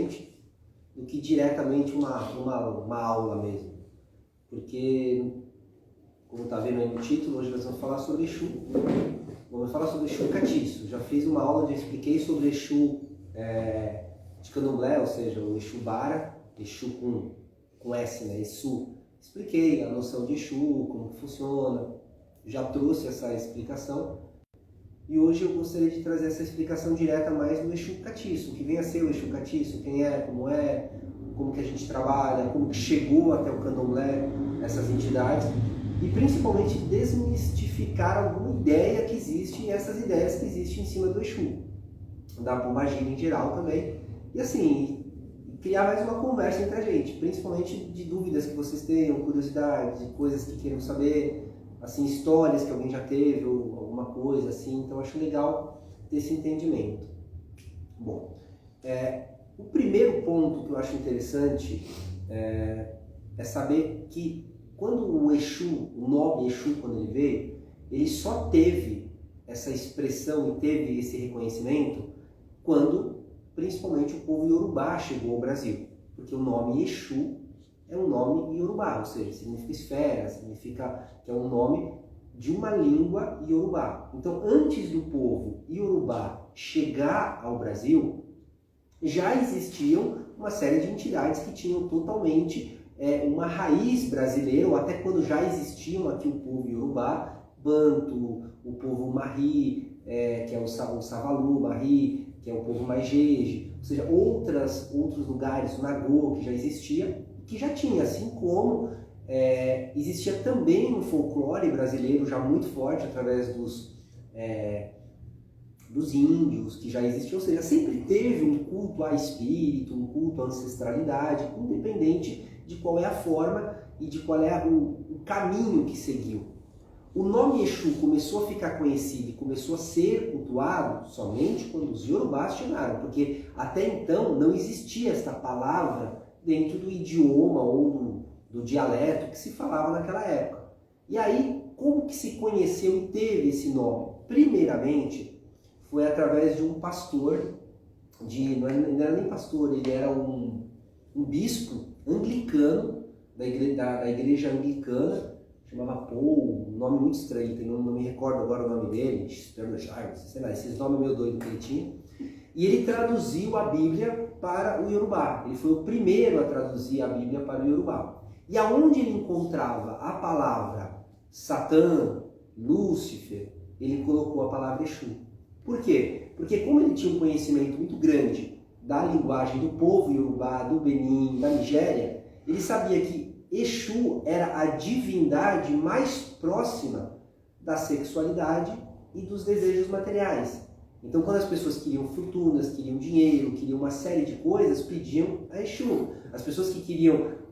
gente do que diretamente uma aula mesmo. Porque, como está vendo aí no título, hoje nós vamos falar sobre Exu. Vamos falar sobre Exu Catiço. Já fiz uma aula onde eu expliquei sobre Exu de Candomblé, ou seja, o Exu Bara, Exu com S, né? Exu. Expliquei a noção de Exu, como que funciona, já trouxe essa explicação. E hoje eu gostaria de trazer essa explicação direta mais do Exu Catiço, o que vem a ser o Exu Catiço, quem é, como que a gente trabalha, como que chegou até o Candomblé, essas entidades, e principalmente desmistificar alguma ideia que existe e essas ideias que existem em cima do Exu, da pombagira em geral também, e assim, criar mais uma conversa entre a gente, principalmente de dúvidas que vocês tenham, curiosidades, coisas que queiram saber, assim, histórias que alguém já teve ou alguma coisa assim, então acho legal ter esse entendimento. Bom, o primeiro ponto que eu acho interessante é saber que quando o Exu, o nome Exu, quando ele veio, ele só teve essa expressão e teve esse reconhecimento quando, principalmente, o povo Yorubá chegou ao Brasil, porque o nome Exu é um nome Yorubá, ou seja, significa esfera, significa que é um nome de uma língua Yorubá. Então, antes do povo Yorubá chegar ao Brasil, já existiam uma série de entidades que tinham totalmente uma raiz brasileira, ou até quando já existiam aqui o povo Yorubá, Banto, o povo Marri, que é o Savalu, Marri, que é o povo Maijeje, ou seja, outros lugares, o Nagô, que já existia, que já tinha, assim como existia também um folclore brasileiro já muito forte através dos índios, que já existia, ou seja, sempre teve um culto a espírito, um culto à ancestralidade, independente de qual é a forma e de qual é o caminho que seguiu. O nome Exu começou a ficar conhecido e começou a ser cultuado somente quando os Yorubás chegaram, porque até então não existia esta palavra dentro do idioma ou do dialeto que se falava naquela época. E aí, como que se conheceu e teve esse nome? Primeiramente, foi através de um pastor, não era nem pastor, ele era um bispo anglicano, da igreja anglicana, chamava Paul, um nome muito estranho, não me recordo agora o nome dele, sei lá, esses nomes meio doidos que ele tinha. E ele traduziu a Bíblia para o Yorubá. Ele foi o primeiro a traduzir a Bíblia para o Yorubá. E aonde ele encontrava a palavra Satã, Lúcifer, ele colocou a palavra Exu. Por quê? Porque como ele tinha um conhecimento muito grande da linguagem do povo Yorubá, do Benin, da Nigéria, ele sabia que Exu era a divindade mais próxima da sexualidade e dos desejos materiais. Então, quando as pessoas queriam fortunas, queriam dinheiro, queriam uma série de coisas, pediam a Exu. As pessoas que queriam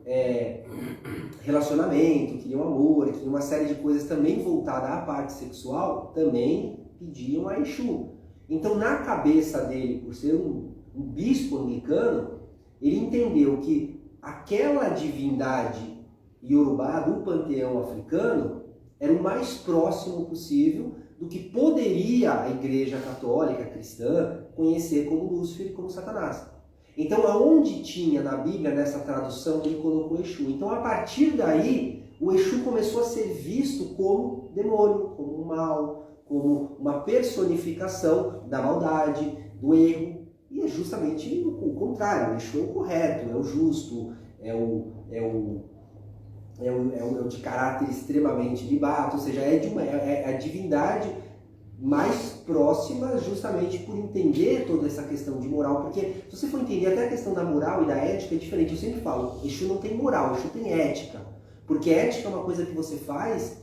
relacionamento, queriam amor, queriam uma série de coisas também voltada à parte sexual, também pediam a Exu. Então, na cabeça dele, por ser um bispo anglicano, ele entendeu que aquela divindade Yorubá do panteão africano era o mais próximo possível do que poderia a Igreja Católica Cristã conhecer como Lúcifer e como Satanás. Então, aonde tinha na Bíblia, nessa tradução, ele colocou Exu. Então, a partir daí, o Exu começou a ser visto como demônio, como um mal, como uma personificação da maldade, do erro. E é justamente o contrário. O Exu é o correto, é o justo, é o de caráter extremamente libato, ou seja, é a divindade mais próxima, justamente por entender toda essa questão de moral, porque se você for entender até a questão da moral e da ética é diferente. Eu sempre falo, Exu não tem moral, Exu tem ética, porque ética é uma coisa que você faz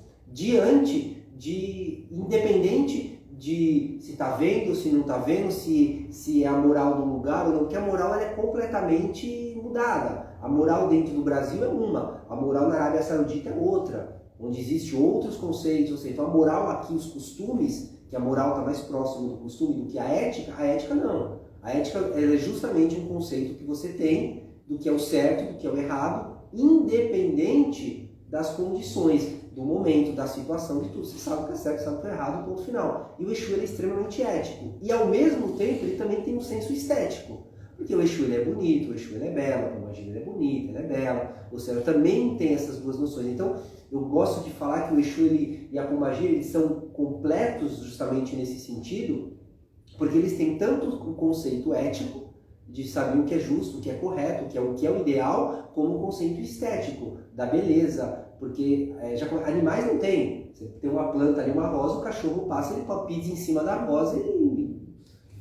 independente de se está vendo, se não está vendo, se é a moral do lugar ou não, porque a moral ela é completamente mudada. A moral dentro do Brasil é uma, a moral na Arábia Saudita é outra, onde existem outros conceitos, ou seja, então a moral aqui, os costumes, que a moral está mais próximo do costume do que a ética não. A ética é justamente um conceito que você tem do que é o certo, do que é o errado, independente das condições, do momento, da situação, de tudo. Você sabe o que é certo, sabe o que é errado, ponto final. E o Exu é extremamente ético. E ao mesmo tempo ele também tem um senso estético. Porque o Exu ele é bonito, o Exu ele é belo, a Pombagira ele é bonita, ele é bela, ou seja, também tem essas duas noções. Então, eu gosto de falar que o Exu e a Pombagira eles são completos justamente nesse sentido, porque eles têm tanto o conceito ético, de saber o que é justo, o que é correto, o que é o ideal, como o conceito estético, da beleza, porque animais não tem. Você tem uma planta ali, uma rosa, o cachorro passa, ele pisa em cima da rosa e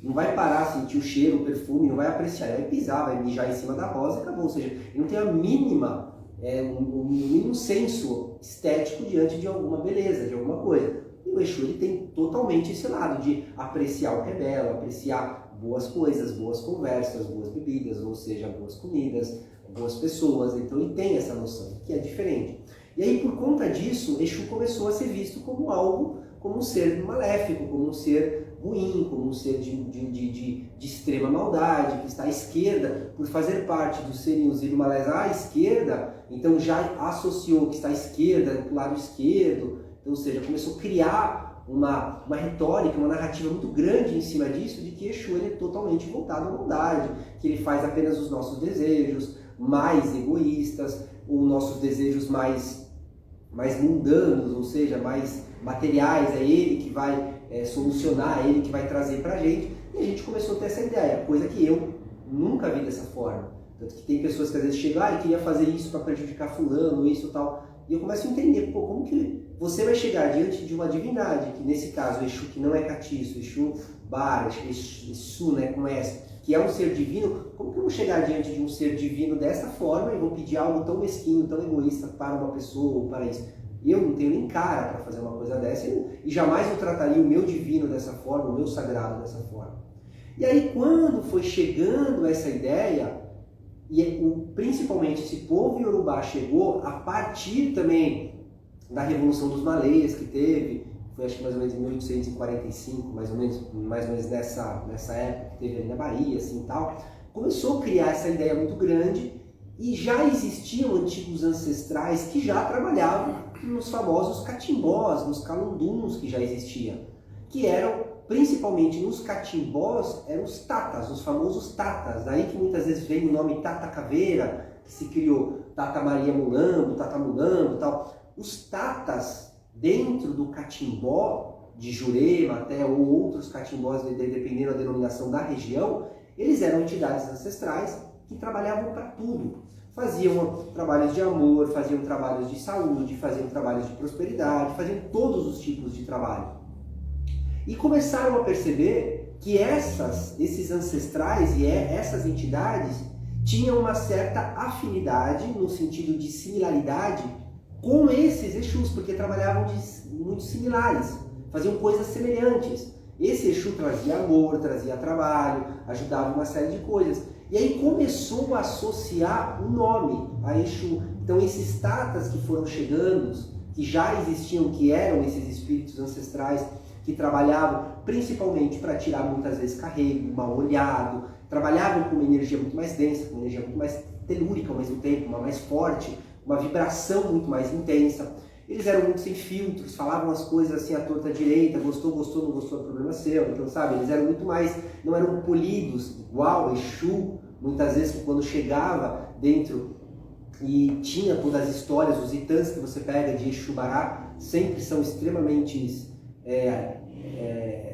não vai parar, sentir o cheiro, o perfume, não vai apreciar, ele vai pisar, vai mijar em cima da rosa e acabou. Ou seja, ele não tem a mínima, um mínimo senso estético diante de alguma beleza, de alguma coisa. E o Exu ele tem totalmente esse lado de apreciar o que é belo, apreciar boas coisas, boas conversas, boas bebidas, ou seja, boas comidas, boas pessoas. Então ele tem essa noção, que é diferente. E aí, por conta disso, Exu começou a ser visto como algo, como um ser maléfico, como um ser ruim, como um ser de extrema maldade, que está à esquerda, por fazer parte dos seres Ilumalés à esquerda, então já associou que está à esquerda, do lado esquerdo, então, ou seja, começou a criar uma retórica, uma narrativa muito grande em cima disso, de que Exu ele é totalmente voltado à maldade, que ele faz apenas os nossos desejos mais egoístas, os nossos desejos mais mundanos, ou seja, mais materiais, é ele que vai solucionar, é ele que vai trazer pra gente, e a gente começou a ter essa ideia, coisa que eu nunca vi dessa forma. Tanto que tem pessoas que às vezes chegam, e queria fazer isso para prejudicar fulano, isso e tal, e eu começo a entender, como que você vai chegar diante de uma divindade, que nesse caso, Exu que não é catiço, Exu Bara, Exu, né, com S, que é um ser divino, como que eu vou chegar diante de um ser divino dessa forma e vou pedir algo tão mesquinho, tão egoísta para uma pessoa ou para isso? Eu não tenho nem cara para fazer uma coisa dessa e jamais eu trataria o meu divino dessa forma, o meu sagrado dessa forma. E aí quando foi chegando essa ideia, e principalmente esse povo Yorubá chegou a partir também da Revolução dos Malês que teve, foi acho que mais ou menos em 1845, mais ou menos nessa época que teve ali na Bahia, assim tal, começou a criar essa ideia muito grande e já existiam antigos ancestrais que já trabalhavam nos famosos catimbós, nos calunduns que já existiam, que eram, principalmente nos catimbós, eram os tatas, os famosos tatas, daí que muitas vezes vem o nome Tata Caveira, que se criou Tata Maria Mulambo, Tata Mulambo e tal. Os tatas, dentro do catimbó de Jurema até, ou outros catimbós, dependendo da denominação da região, eles eram entidades ancestrais que trabalhavam para tudo. Faziam trabalhos de amor, faziam trabalhos de saúde, faziam trabalhos de prosperidade, faziam todos os tipos de trabalho. E começaram a perceber que esses ancestrais e essas entidades tinham uma certa afinidade, no sentido de similaridade, com esses Exus, porque trabalhavam muito similares, faziam coisas semelhantes. Esse Exu trazia amor, trazia trabalho, ajudava em uma série de coisas. E aí começou a associar o nome a Exu. Então esses tatas que foram chegando, que já existiam, que eram esses espíritos ancestrais, que trabalhavam principalmente para tirar muitas vezes carrego, mal olhado, trabalhavam com uma energia muito mais densa, com uma energia muito mais telúrica ao mesmo tempo, uma mais forte, uma vibração muito mais intensa. Eles eram muito sem filtros, falavam as coisas assim à torta direita, gostou, não gostou, é problema seu. Então, sabe, eles eram muito mais, não eram polidos, igual Exu, muitas vezes quando chegava dentro e tinha todas as histórias, os itãs que você pega de Exu Bará, sempre são extremamente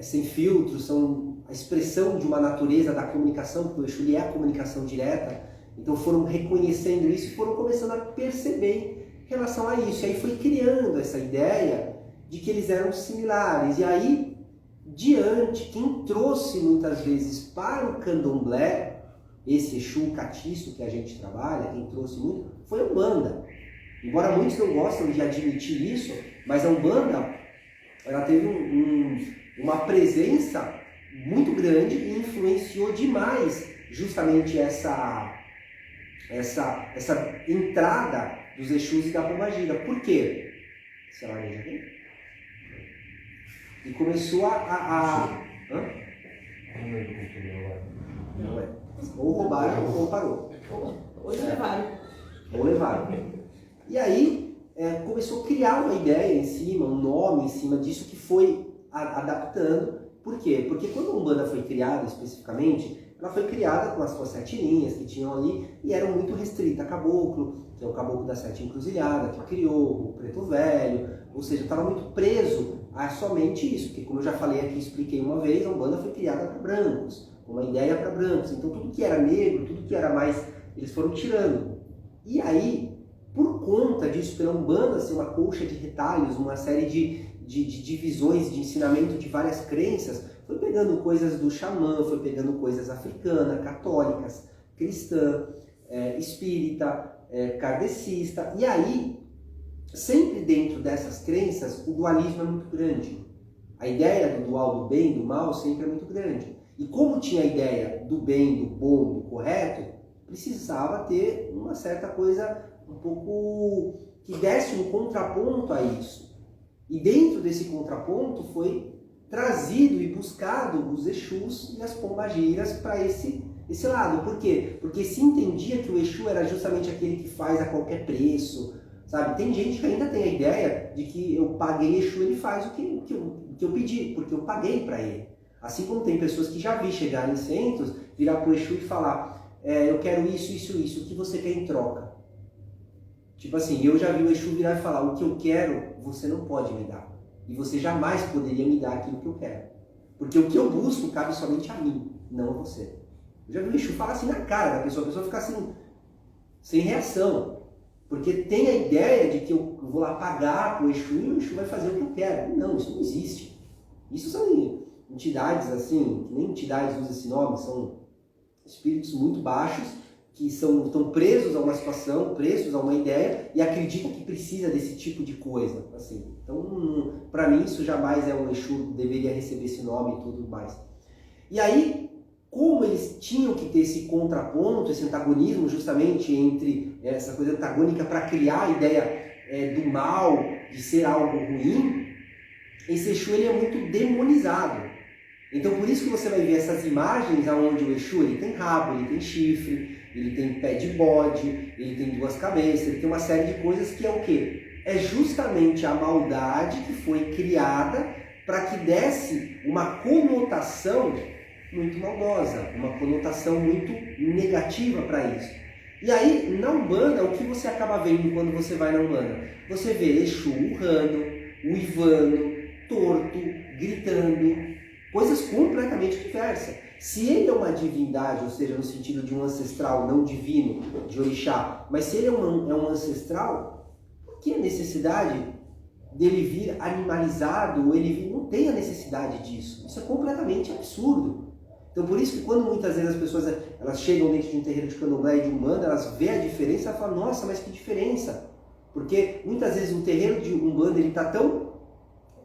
sem filtros, são a expressão de uma natureza da comunicação, porque o Exu é a comunicação direta. Então foram reconhecendo isso e foram começando a perceber em relação a isso. E aí foi criando essa ideia de que eles eram similares. E aí, diante, quem trouxe muitas vezes para o candomblé, esse Exu catiço que a gente trabalha, quem trouxe muito, foi a Umbanda. Embora muitos não gostem de admitir isso, mas a Umbanda ela teve uma presença muito grande e influenciou demais justamente essa entrada dos Exus e da Pombagira. Por quê? Sei lá, aqui. E começou Hã? Não é. Ou roubaram ou parou. Ou levaram. Ou levaram. E aí começou a criar uma ideia em cima, um nome em cima disso que foi adaptando. Por quê? Porque quando a Umbanda foi criada especificamente, ela foi criada com as suas 7 linhas que tinham ali e eram muito restritas a caboclo, que é o caboclo das 7 encruzilhadas, que criou, o preto velho, ou seja, estava muito preso a somente isso, porque como eu já falei aqui, expliquei uma vez, a Umbanda foi criada para brancos, uma ideia para brancos, então tudo que era negro, tudo que era mais, eles foram tirando. E aí, por conta disso, pela Umbanda ser uma colcha de retalhos, uma série de divisões, de ensinamento de várias crenças, foi pegando coisas do xamã, foi pegando coisas africanas, católicas, cristã, espírita, kardecista, e aí, sempre dentro dessas crenças, o dualismo é muito grande. A ideia do dual do bem e do mal sempre é muito grande. E como tinha a ideia do bem, do bom, do correto, precisava ter uma certa coisa um pouco que desse um contraponto a isso. E dentro desse contraponto foi trazido e buscado os Exus e as pombagiras para esse lado. Por quê? Porque se entendia que o Exu era justamente aquele que faz a qualquer preço, sabe? Tem gente que ainda tem a ideia de que eu paguei Exu, ele faz o que eu pedi, porque eu paguei para ele. Assim como tem pessoas que já vi chegar em centros, virar para o Exu e falar, eu quero isso, o que você quer em troca? Tipo assim, eu já vi o Exu virar e falar, o que eu quero, você não pode me dar. E você jamais poderia me dar aquilo que eu quero. Porque o que eu busco cabe somente a mim, não a você. Eu já vi o Exu falar assim na cara da pessoa, a pessoa fica assim, sem reação. Porque tem a ideia de que eu vou lá pagar para o Exu e o Exu vai fazer o que eu quero. Não, isso não existe. Isso são entidades assim, que nem entidades usam esse nome, são espíritos muito baixos, que estão presos a uma situação, presos a uma ideia e acreditam que precisa desse tipo de coisa. Assim. Então, para mim, isso jamais é um Exu, deveria receber esse nome e tudo mais. E aí, como eles tinham que ter esse contraponto, esse antagonismo justamente entre essa coisa antagônica para criar a ideia do mal, de ser algo ruim, esse Exu ele é muito demonizado. Então por isso que você vai ver essas imagens onde o Exu ele tem rabo, ele tem chifre, ele tem pé de bode, ele tem 2 cabeças, ele tem uma série de coisas que é o quê? É justamente a maldade que foi criada para que desse uma conotação muito maldosa, uma conotação muito negativa para isso. E aí, na Umbanda, o que você acaba vendo quando você vai na Umbanda? Você vê Exu urrando, uivando, torto, gritando, coisas completamente diversas. Se ele é uma divindade, ou seja, no sentido de um ancestral não divino, de orixá, mas se ele é um ancestral, por que a necessidade dele vir animalizado, ou ele vir, não tem a necessidade disso? Isso é completamente absurdo. Então por isso que quando muitas vezes as pessoas elas chegam dentro de um terreiro de candomblé e de umbanda, elas veem a diferença e falam, nossa, mas que diferença? Porque muitas vezes um terreiro de umbanda ele está tão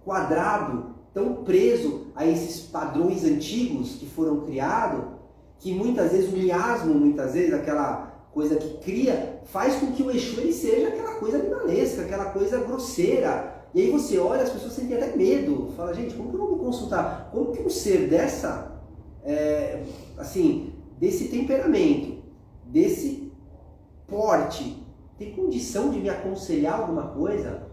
quadrado, tão preso a esses padrões antigos que foram criados, que muitas vezes o miasmo, muitas vezes aquela coisa que cria, faz com que o Exu ele seja aquela coisa animalesca, aquela coisa grosseira. E aí você olha, as pessoas sentem até medo. Fala, gente, como que eu vou me consultar? Como que um ser desse temperamento, desse porte, tem condição de me aconselhar alguma coisa?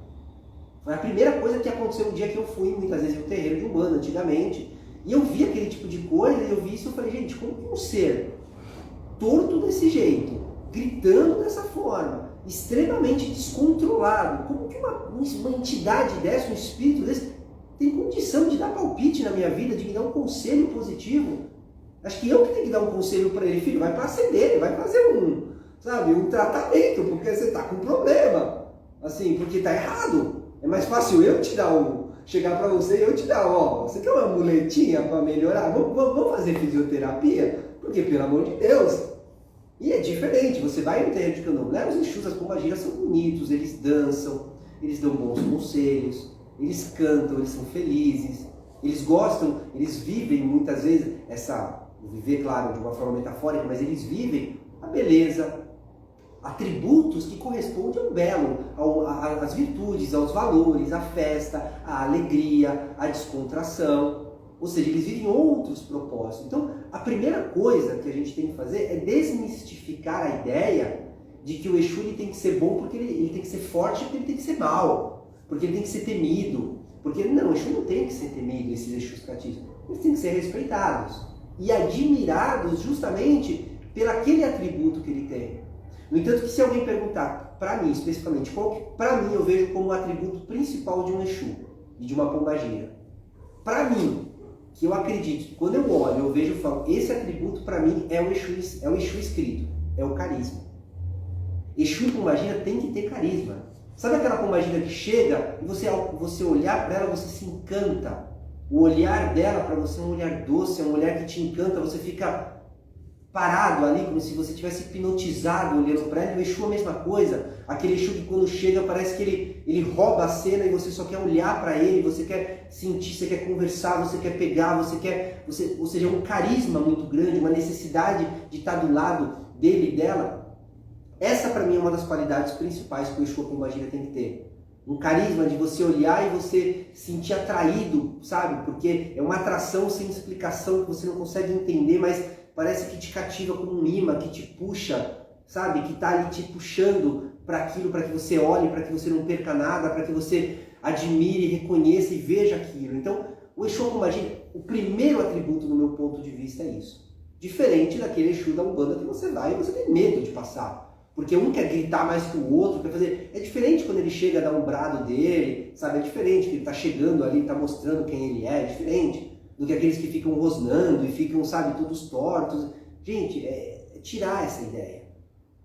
Foi a primeira coisa que aconteceu no dia que eu fui, muitas vezes, no terreiro de Umbanda, antigamente. E eu vi aquele tipo de coisa, e eu vi isso e eu falei, gente, como que um ser torto desse jeito, gritando dessa forma, extremamente descontrolado, como que uma entidade dessa, um espírito desse, tem condição de dar palpite na minha vida, de me dar um conselho positivo? Acho que eu que tenho que dar um conselho para ele, filho, vai para acender, vai fazer um tratamento, porque você está com problema, assim, porque está errado. É mais fácil eu te dar chegar para você e eu te dar, você quer uma muletinha para melhorar? Vamos fazer fisioterapia? Porque, pelo amor de Deus. E é diferente, você vai no terreiro de candomblé, os Exus, as pombagiras são bonitos, eles dançam, eles dão bons conselhos, eles cantam, eles são felizes, eles gostam, eles vivem muitas vezes viver, claro, de uma forma metafórica, mas eles vivem a beleza, atributos que correspondem ao belo, às virtudes, aos valores, à festa, à alegria, à descontração. Ou seja, eles vivem outros propósitos. Então, a primeira coisa que a gente tem que fazer é desmistificar a ideia de que o Exu ele tem que ser bom porque ele tem que ser forte, porque ele tem que ser mau, porque ele tem que ser temido. Porque não, o Exu não tem que ser temido, esses Exus cativos. Eles têm que ser respeitados. e admirados justamente pelo aquele atributo que ele tem. No entanto, que se alguém perguntar, para mim especificamente, qual que para mim eu vejo como o atributo principal de um Exu e de uma pombagira, para mim, que eu acredito que quando eu olho, eu vejo e falo, esse atributo para mim é o Exu escrito, é o carisma. Exu e pombagira tem que ter carisma. Sabe aquela pombagira que chega e você olhar para ela, você se encanta. O olhar dela para você é um olhar doce, é um olhar que te encanta, você fica parado ali, como se você tivesse hipnotizado olhando para ela. O Exu é a mesma coisa, aquele Exu que quando chega parece que ele rouba a cena e você só quer olhar para ele, você quer sentir, você quer conversar, você quer pegar, ou seja, um carisma muito grande, uma necessidade de estar do lado dele e dela. Essa para mim é uma das qualidades principais que o Exu pombagira tem que ter. Um carisma de você olhar e você sentir atraído, sabe? Porque é uma atração sem explicação que você não consegue entender, mas parece que te cativa como um imã, que te puxa, sabe? Que está ali te puxando para aquilo, para que você olhe, para que você não perca nada, para que você admire, reconheça e veja aquilo. Então, o Exu pombagira, o primeiro atributo no meu ponto de vista é isso. Diferente daquele Exu da Umbanda que você vai e você tem medo de passar. Porque um quer gritar mais que o outro, quer fazer... É diferente quando ele chega a dar um brado dele, sabe? É diferente, que ele está chegando ali, está mostrando quem ele é diferente do que aqueles que ficam rosnando e ficam, sabe, todos tortos. Gente, é tirar essa ideia,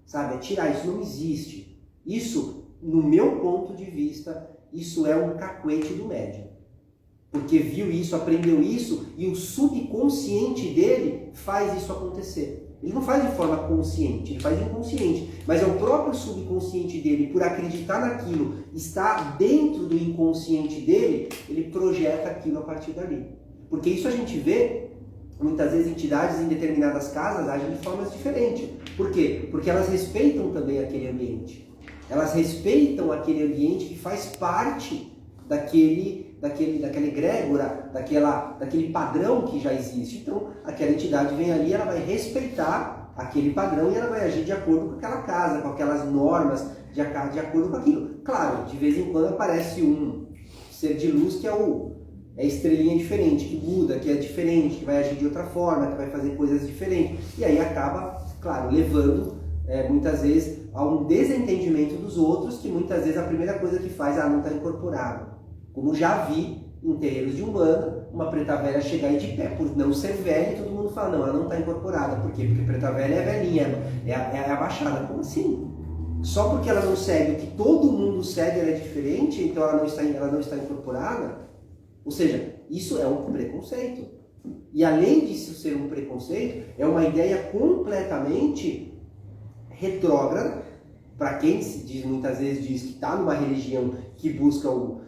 sabe? É tirar, isso não existe. Isso, no meu ponto de vista, isso é um cacuete do médium. Porque viu isso, aprendeu isso e o subconsciente dele faz isso acontecer. Ele não faz de forma consciente, ele faz inconsciente. Mas é o próprio subconsciente dele, por acreditar naquilo, está dentro do inconsciente dele, ele projeta aquilo a partir dali. Porque isso a gente vê, muitas vezes, entidades em determinadas casas agem de formas diferentes. Por quê? Porque elas respeitam também aquele ambiente. Elas respeitam aquele ambiente que faz parte daquela egrégora, daquele padrão que já existe. Então, aquela entidade vem ali, ela vai respeitar aquele padrão e ela vai agir de acordo com aquela casa, com aquelas normas, de acordo com aquilo. Claro, de vez em quando aparece um ser de luz que é a estrelinha diferente, que muda, que é diferente, que vai agir de outra forma, que vai fazer coisas diferentes. E aí acaba, claro, levando muitas vezes a um desentendimento dos outros, que muitas vezes a primeira coisa que faz não está incorporado. Como já vi em terreiros de Umbanda, uma preta velha chegar e de pé, por não ser velha, e todo mundo fala, não, ela não está incorporada. Por quê? Porque preta velha é velhinha, é abaixada. Como assim? Só porque ela não segue o que todo mundo segue, ela é diferente, então ela não está incorporada? Ou seja, isso é um preconceito. E além disso ser um preconceito, é uma ideia completamente retrógrada, para quem se diz, muitas vezes diz que está numa religião que busca o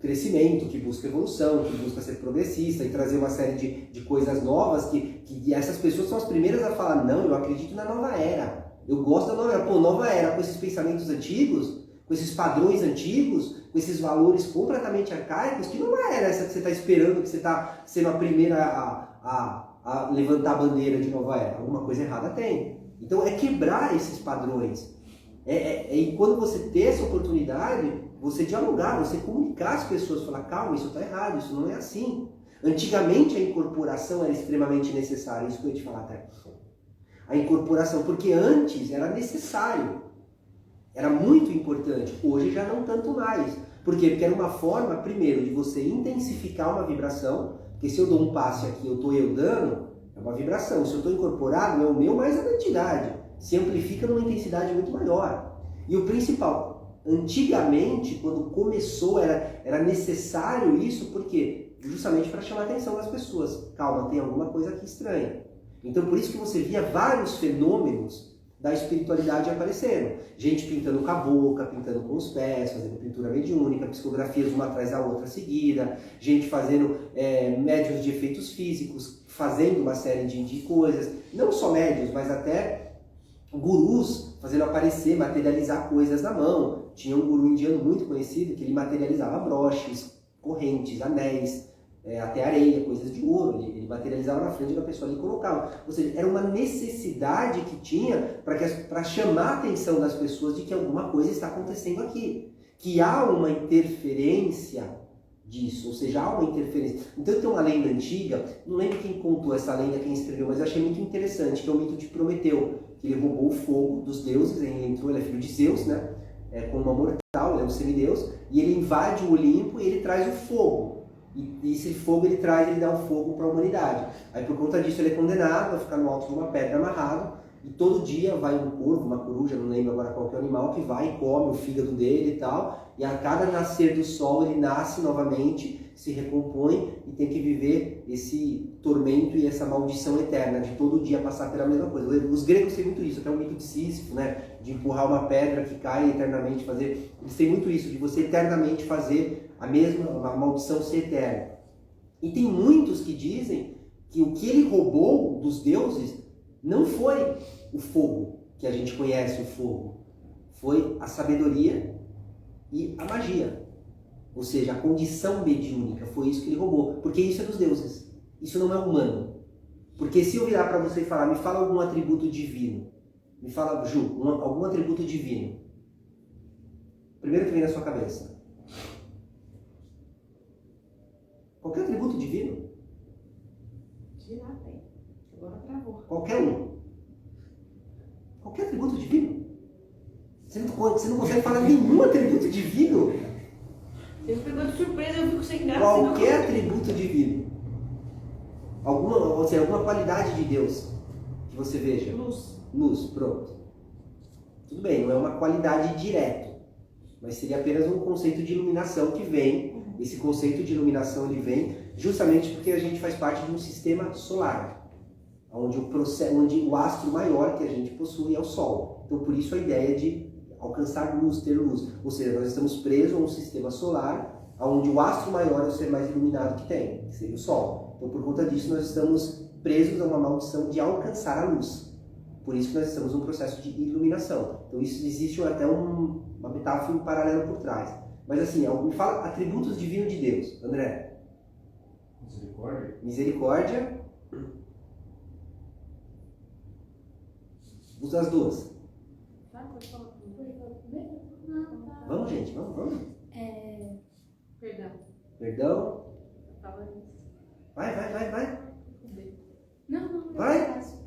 crescimento, que busca evolução, que busca ser progressista e trazer uma série de coisas novas, que essas pessoas são as primeiras a falar, não, eu acredito na nova era, eu gosto da nova era. Pô, nova era com esses pensamentos antigos, com esses padrões antigos, com esses valores completamente arcaicos, que não é essa que você está esperando, que você está sendo a primeira a levantar a bandeira de nova era. Alguma coisa errada tem. Então é quebrar esses padrões. E quando você ter essa oportunidade, você dialogar, você comunicar às pessoas, falar, calma, isso está errado, isso não é assim. Antigamente a incorporação era extremamente necessária, isso que eu ia te falar até. A incorporação, porque antes era necessário, era muito importante, hoje já não tanto mais. Por quê? Porque era uma forma, primeiro, de você intensificar uma vibração, porque se eu dou um passe aqui, eu estou dando, é uma vibração. Se eu estou incorporado, é o meu mais a da entidade. Se amplifica numa intensidade muito maior. E o principal, antigamente, quando começou, era necessário isso, por quê? Justamente para chamar a atenção das pessoas. Calma, tem alguma coisa aqui estranha. Então, por isso que você via vários fenômenos da espiritualidade aparecendo. Gente pintando com a boca, pintando com os pés, fazendo pintura mediúnica, psicografias uma atrás da outra seguida, gente fazendo médiuns de efeitos físicos, fazendo uma série de coisas. Não só médiuns, mas até gurus fazendo aparecer, materializar coisas na mão. Tinha um guru indiano muito conhecido que ele materializava broches, correntes, anéis, até areia, coisas de ouro. Ele materializava na frente da pessoa e colocava. Ou seja, era uma necessidade que tinha para chamar a atenção das pessoas de que alguma coisa está acontecendo aqui. Que há uma interferência disso, ou seja, há uma interferência. Então tem uma lenda antiga, não lembro quem contou essa lenda, quem escreveu, mas eu achei muito interessante, que é o mito de Prometeu, que ele roubou o fogo dos deuses, ele entrou, ele é filho de Zeus, né? Como uma mortal, ele é um semideus, e ele invade o Olimpo e ele traz o fogo. E esse fogo ele dá o fogo para a humanidade. Aí por conta disso ele é condenado a ficar no alto de uma pedra amarrado, e todo dia vai um corvo, uma coruja, não lembro agora qual que é o animal, que vai e come o fígado dele e tal, e a cada nascer do sol ele nasce novamente, se recompõe e tem que viver esse tormento e essa maldição eterna de todo dia passar pela mesma coisa. Os gregos têm muito isso, até o mito de Sísifo, né? De empurrar uma pedra que cai eternamente, fazer. Eles têm muito isso, de você eternamente fazer a maldição ser eterna. E tem muitos que dizem que o que ele roubou dos deuses não foi o fogo, que a gente conhece o fogo, foi a sabedoria e a magia. Ou seja, a condição mediúnica, foi isso que ele roubou. Porque isso é dos deuses. Isso não é humano. Porque se eu virar para você e falar, me fala algum atributo divino. Me fala, Ju, algum atributo divino. Primeiro que vem na sua cabeça. Qualquer atributo divino? Girar bem. Agora travou. Qualquer um. Qualquer atributo divino. Você não consegue falar nenhum atributo divino? Você me pegou de surpresa, eu fico sem graça. Qualquer atributo divino. Alguma qualidade de Deus que você veja. Luz. Luz, pronto. Tudo bem, não é uma qualidade direta, mas seria apenas um conceito de iluminação que vem. Esse conceito de iluminação ele vem justamente porque a gente faz parte de um sistema solar, onde o astro maior que a gente possui é o Sol. Então por isso a ideia de alcançar luz, ter luz. Ou seja, nós estamos presos a um sistema solar, onde o astro maior é o ser mais iluminado que tem, que seria o Sol. Então por conta disso nós estamos presos a uma maldição de alcançar a luz. Por isso que nós estamos num processo de iluminação. Então isso existe até uma metáfora em paralelo por trás. Mas assim, me fala atributos divinos de Deus, André. Misericórdia. Misericórdia. Usa as duas. Vamos, gente, vamos. Perdão. Perdão. Vai. Não, Vai. Passo.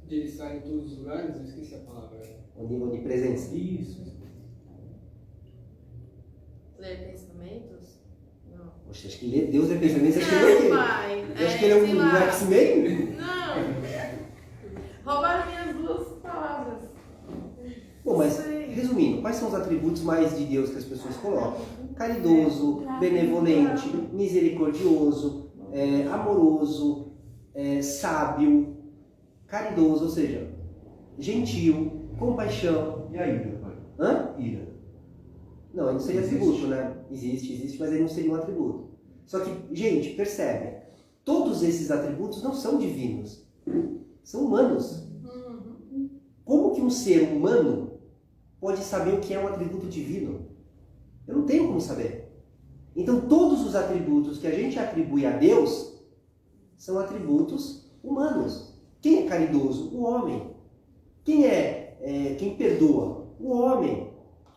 De ele estar em todos os lugares, eu esqueci a palavra. Onipresença. Isso. Ler pensamentos? Não. Poxa, acho que ler Deus é pensamento. Você acha que ele é o quê? Pai. Eu acho que ele é sei um lá. X-Men? Não. Roubaram minhas duas palavras. Bom, mas Sei. resumindo, quais são os atributos mais de Deus que as pessoas colocam? Caridoso, benevolente, misericordioso, amoroso, sábio, caridoso, ou seja, gentil, compaixão. E a ira, pai? Hã? Ira. Não, não seria atributo, né? Existe, mas ele não seria um atributo. Só que, gente, percebe, todos esses atributos não são divinos, são humanos. Como que um ser humano pode saber o que é um atributo divino? Eu não tenho como saber. Então todos os atributos que a gente atribui a Deus são atributos humanos. Quem é caridoso? O homem. Quem perdoa? O homem.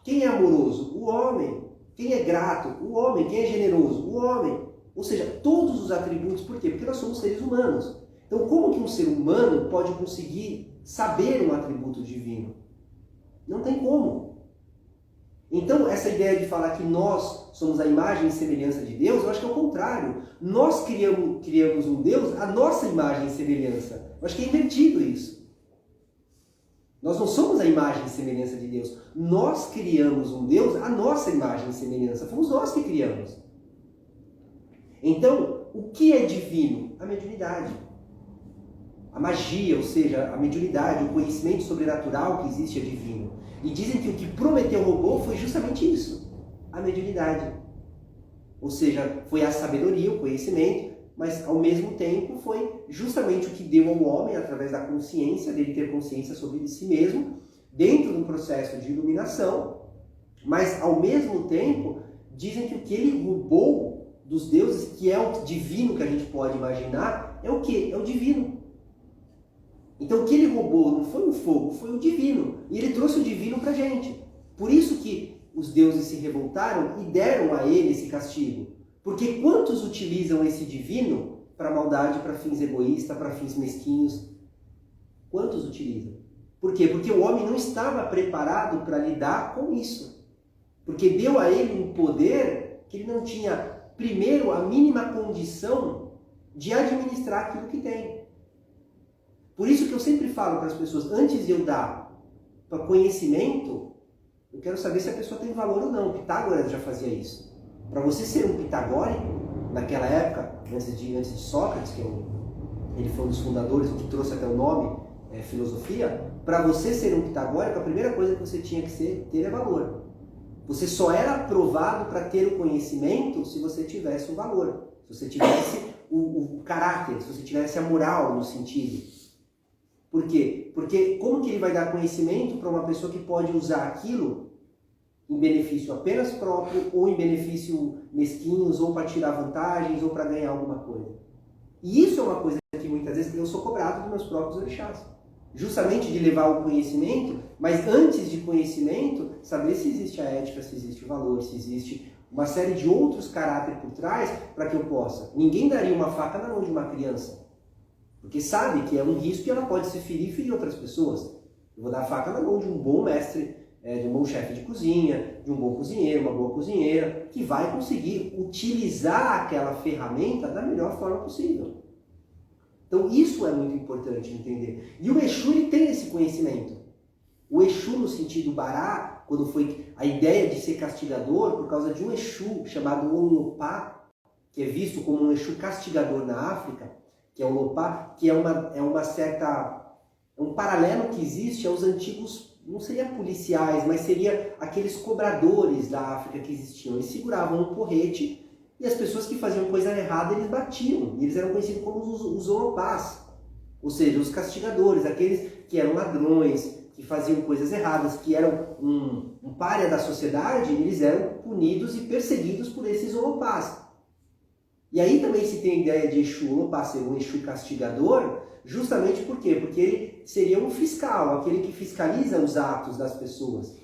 Quem é amoroso? O homem. Quem é grato? O homem. Quem é generoso? O homem. Ou seja, todos os atributos. Por quê? Porque nós somos seres humanos. Então como que um ser humano pode conseguir saber um atributo divino? Não tem como. Então, essa ideia de falar que nós somos a imagem e semelhança de Deus, eu acho que é o contrário. Nós criamos um Deus à nossa imagem e semelhança. Eu acho que é invertido isso. Nós não somos a imagem e semelhança de Deus. Nós criamos um Deus à nossa imagem e semelhança. Fomos nós que criamos. Então, o que é divino? A mediunidade. A magia, ou seja, a mediunidade, o conhecimento sobrenatural que existe é divino. E dizem que o que Prometeu roubou foi justamente isso, a mediunidade. Ou seja, foi a sabedoria, o conhecimento, mas ao mesmo tempo foi justamente o que deu ao homem, através da consciência, dele ter consciência sobre si mesmo, dentro de um processo de iluminação, mas ao mesmo tempo dizem que o que ele roubou dos deuses, que é o divino que a gente pode imaginar, é o quê? É o divino. Então o que ele roubou não foi o fogo, foi o divino. E ele trouxe o divino pra gente. Por isso que os deuses se revoltaram e deram a ele esse castigo. Porque quantos utilizam esse divino para maldade, para fins egoístas, para fins mesquinhos? Quantos utilizam? Por quê? Porque o homem não estava preparado para lidar com isso. Porque deu a ele um poder que ele não tinha, primeiro, a mínima condição de administrar aquilo que tem. Por isso que eu sempre falo para as pessoas, antes de eu dar para conhecimento, eu quero saber se a pessoa tem valor ou não. Pitágoras já fazia isso. Para você ser um pitagórico, naquela época, antes de Sócrates, que ele foi um dos fundadores, o que trouxe até o nome, filosofia, para você ser um pitagórico, a primeira coisa que você tinha que ter é valor. Você só era aprovado para ter o conhecimento se você tivesse o valor, se você tivesse o caráter, se você tivesse a moral no sentido. Por quê? Porque como que ele vai dar conhecimento para uma pessoa que pode usar aquilo em benefício apenas próprio, ou em benefício mesquinhos, ou para tirar vantagens, ou para ganhar alguma coisa? E isso é uma coisa que muitas vezes eu sou cobrado dos meus próprios orixás. Justamente de levar o conhecimento, mas antes de conhecimento, saber se existe a ética, se existe o valor, se existe uma série de outros caráteres por trás para que eu possa. Ninguém daria uma faca na mão de uma criança, porque sabe que é um risco e ela pode se ferir e ferir outras pessoas. Eu vou dar a faca na mão de um bom mestre, de um bom chefe de cozinha, de um bom cozinheiro, uma boa cozinheira, que vai conseguir utilizar aquela ferramenta da melhor forma possível. Então isso é muito importante entender. E o Exu ele tem esse conhecimento. O Exu no sentido Bará, quando foi a ideia de ser castigador, por causa de um Exu chamado Olopá, que é visto como um Exu castigador na África, que é o Olopá, que é um paralelo que existe aos antigos, não seria policiais, mas seria aqueles cobradores da África que existiam. Eles seguravam um porrete e as pessoas que faziam coisa errada, eles batiam. E eles eram conhecidos como os Olopás, ou seja, os castigadores, aqueles que eram ladrões, que faziam coisas erradas, que eram um pária da sociedade, eles eram punidos e perseguidos por esses Olopás. E aí também se tem a ideia de Exu Olopá ser um Exu castigador, justamente por quê? Porque ele seria um fiscal, aquele que fiscaliza os atos das pessoas.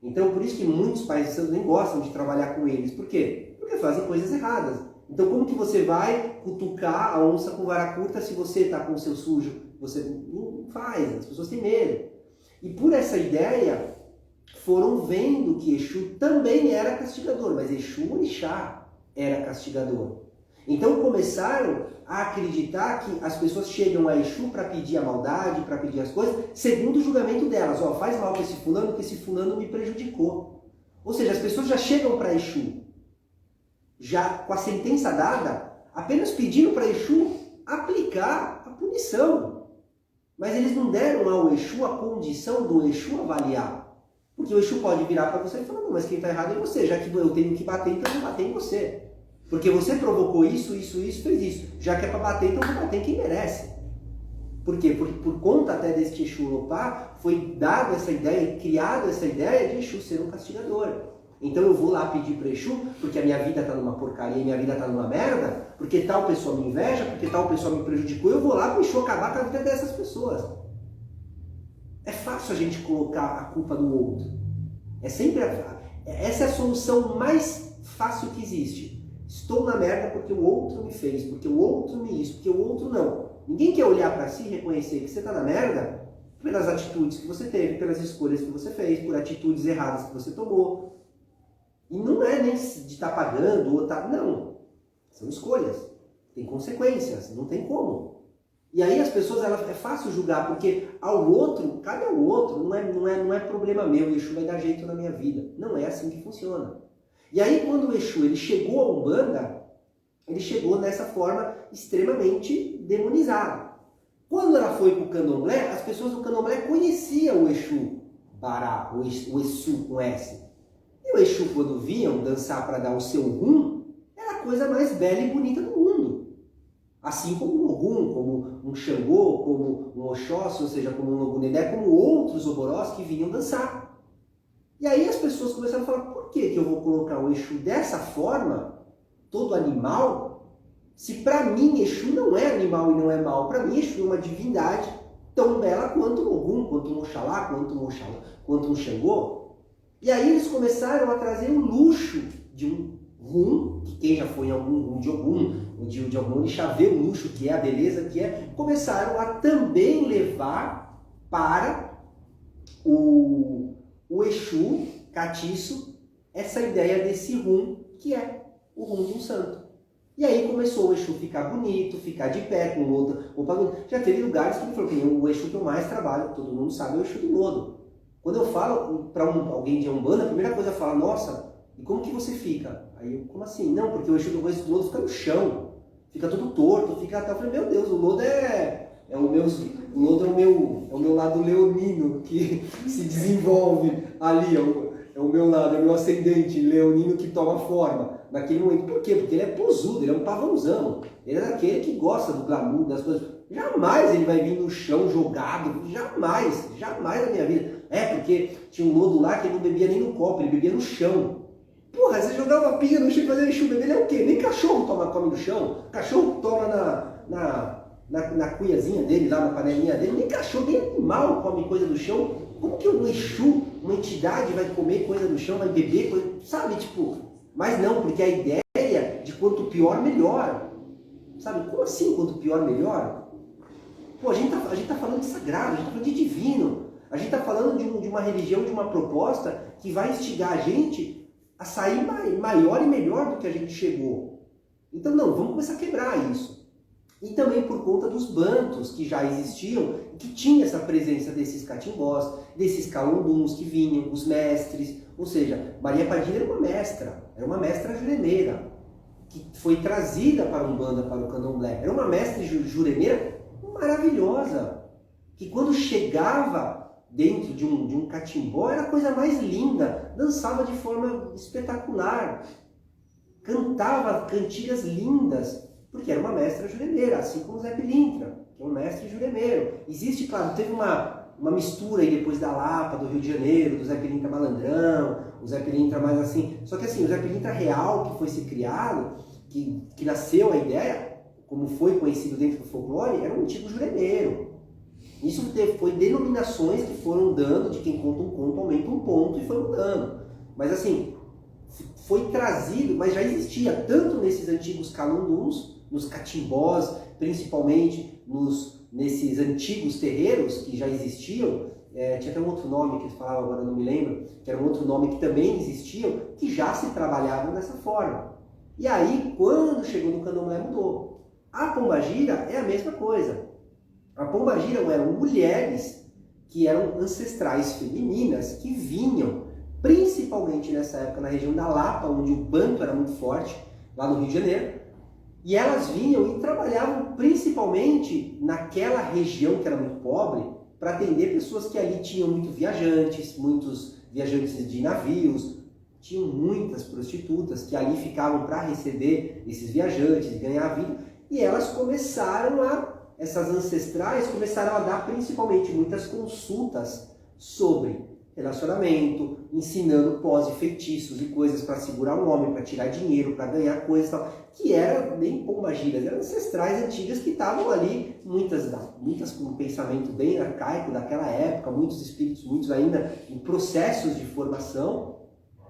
Então, por isso que muitos países nem gostam de trabalhar com eles. Por quê? Porque fazem coisas erradas. Então, como que você vai cutucar a onça com vara curta se você está com o seu sujo? Você não faz, as pessoas têm medo. E por essa ideia, foram vendo que Exu também era castigador, mas Exu Orixá era castigador. Então começaram a acreditar que as pessoas chegam a Exu para pedir a maldade, para pedir as coisas, segundo o julgamento delas. Ó, faz mal para esse fulano, porque esse fulano me prejudicou. Ou seja, as pessoas já chegam para Exu, já com a sentença dada, apenas pedindo para Exu aplicar a punição. Mas eles não deram ao Exu a condição do Exu avaliar. Porque o Exu pode virar para você e falar, não, mas quem está errado é você, já que eu tenho que bater, então eu vou bater em você. Porque você provocou isso, fez isso. Já que é para bater, então eu vou bater em quem merece. Por quê? Porque por conta até deste Exu Olopá, foi dada essa ideia, criada essa ideia de Exu ser um castigador. Então eu vou lá pedir para Exu, porque a minha vida está numa porcaria, minha vida está numa merda, porque tal pessoa me inveja, porque tal pessoa me prejudicou, eu vou lá para o Exu acabar com a vida dessas pessoas. É fácil a gente colocar a culpa no outro. Essa é a solução mais fácil que existe. Estou na merda porque o outro me fez, porque o outro me isso, porque o outro não. Ninguém quer olhar para si e reconhecer que você está na merda pelas atitudes que você teve, pelas escolhas que você fez, por atitudes erradas que você tomou. E não é nem de estar pagando ou tá. Não. São escolhas. Tem consequências. Não tem como. E aí as pessoas, é fácil julgar, porque ao outro, cabe ao outro, não é problema meu, o Exu vai dar jeito na minha vida. Não é assim que funciona. E aí quando o Exu ele chegou a Umbanda, ele chegou dessa forma extremamente demonizada. Quando ela foi para o Candomblé, as pessoas do Candomblé conheciam o Exu Bará, o Exu com S. E o Exu, quando viam dançar para dar o seu rum, era a coisa mais bela e bonita do mundo. Assim como um Ogum, como um Xangô, como um Oxóssi, ou seja, como um Ogunedé, como outros oborós que vinham dançar. E aí as pessoas começaram a falar, por que eu vou colocar o Exu dessa forma, todo animal, se para mim Exu não é animal e não é mal? Para mim Exu é uma divindade tão bela quanto um Ogum, quanto um Oxalá, quanto um Xangô. E aí eles começaram a trazer o luxo de um rum, que quem já foi em algum rum de algum, de algum orixá vê o luxo que é, a beleza que é, começaram a também levar para o Exu catiço essa ideia desse rum, que é o rum de um santo. E aí começou o Exu ficar bonito, ficar de pé, com outra roupa. Já teve lugares que ele falou que o Exu que eu mais trabalho, todo mundo sabe, é o Exu do lodo. Quando eu falo para alguém de Umbanda, a primeira coisa fala, nossa, e como que você fica? Aí eu, como assim? Não, porque o Exu do lodo fica no chão, fica todo torto, fica até. Eu falei, meu Deus, o lodo o lodo é o meu lado leonino que se desenvolve ali, é o meu lado, é o meu ascendente leonino que toma forma naquele momento. Por quê? Porque ele é posudo, ele é um pavãozão, ele é daquele que gosta do glamour, das coisas. Jamais ele vai vir no chão jogado, jamais na minha vida. É, porque tinha um lodo lá que ele não bebia nem no copo, ele bebia no chão. Porra, você jogava uma pinga no chão e fazia Exu beber, ele é o quê? Nem cachorro come no chão, cachorro toma na cuiazinha dele, lá na panelinha dele, nem cachorro, nem animal come coisa do chão. Como que o Exu, uma entidade, vai comer coisa do chão, vai beber coisa, sabe, tipo... Mas não, porque a ideia de quanto pior, melhor. Sabe, como assim quanto pior, melhor? Pô, a gente tá falando de sagrado, a gente tá falando de divino. A gente tá falando de uma religião, de uma proposta que vai instigar a gente a sair maior e melhor do que a gente chegou. Então não, vamos começar a quebrar isso. E também por conta dos bantos que já existiam, que tinha essa presença desses catimbós, desses calunduns que vinham, os mestres. Ou seja, Maria Padilha era uma mestra juremeira, que foi trazida para a Umbanda, para o Candomblé. Era uma mestra juremeira maravilhosa, que quando chegava dentro de um catimbó era a coisa mais linda, dançava de forma espetacular, cantava cantigas lindas, porque era uma mestra juremeira, assim como o Zé Pilintra, que é um mestre juremeiro. Existe, claro, teve uma mistura aí depois da Lapa, do Rio de Janeiro, do Zé Pilintra malandrão, o Zé Pilintra mais assim. Só que assim, o Zé Pilintra real que foi se criado, que nasceu a ideia, como foi conhecido dentro do folclore, era um antigo juremeiro. Isso foi denominações que foram dando, de quem conta um conto aumenta um ponto e foi mudando. Mas assim, foi trazido, mas já existia tanto nesses antigos calunduns, nos catimbós, principalmente nesses antigos terreiros que já existiam. Tinha até um outro nome que eles falavam, agora não me lembro, que era um outro nome que também existiam, que já se trabalhavam dessa forma. E aí, quando chegou no Candomblé, mudou. A Pombagira é a mesma coisa. A Pombagira eram mulheres que eram ancestrais femininas que vinham, principalmente nessa época, na região da Lapa, onde o banto era muito forte, lá no Rio de Janeiro, e elas vinham e trabalhavam principalmente naquela região que era muito pobre, para atender pessoas que ali tinham muitos viajantes de navios, tinham muitas prostitutas que ali ficavam para receber esses viajantes e ganhar a vida, e elas essas ancestrais começaram a dar principalmente muitas consultas sobre relacionamento, ensinando pós e feitiços e coisas para segurar um homem, para tirar dinheiro, para ganhar coisas e tal, que eram nem pombagiras, eram ancestrais antigas que estavam ali, muitas com um pensamento bem arcaico daquela época, muitos espíritos, muitos ainda em processos de formação,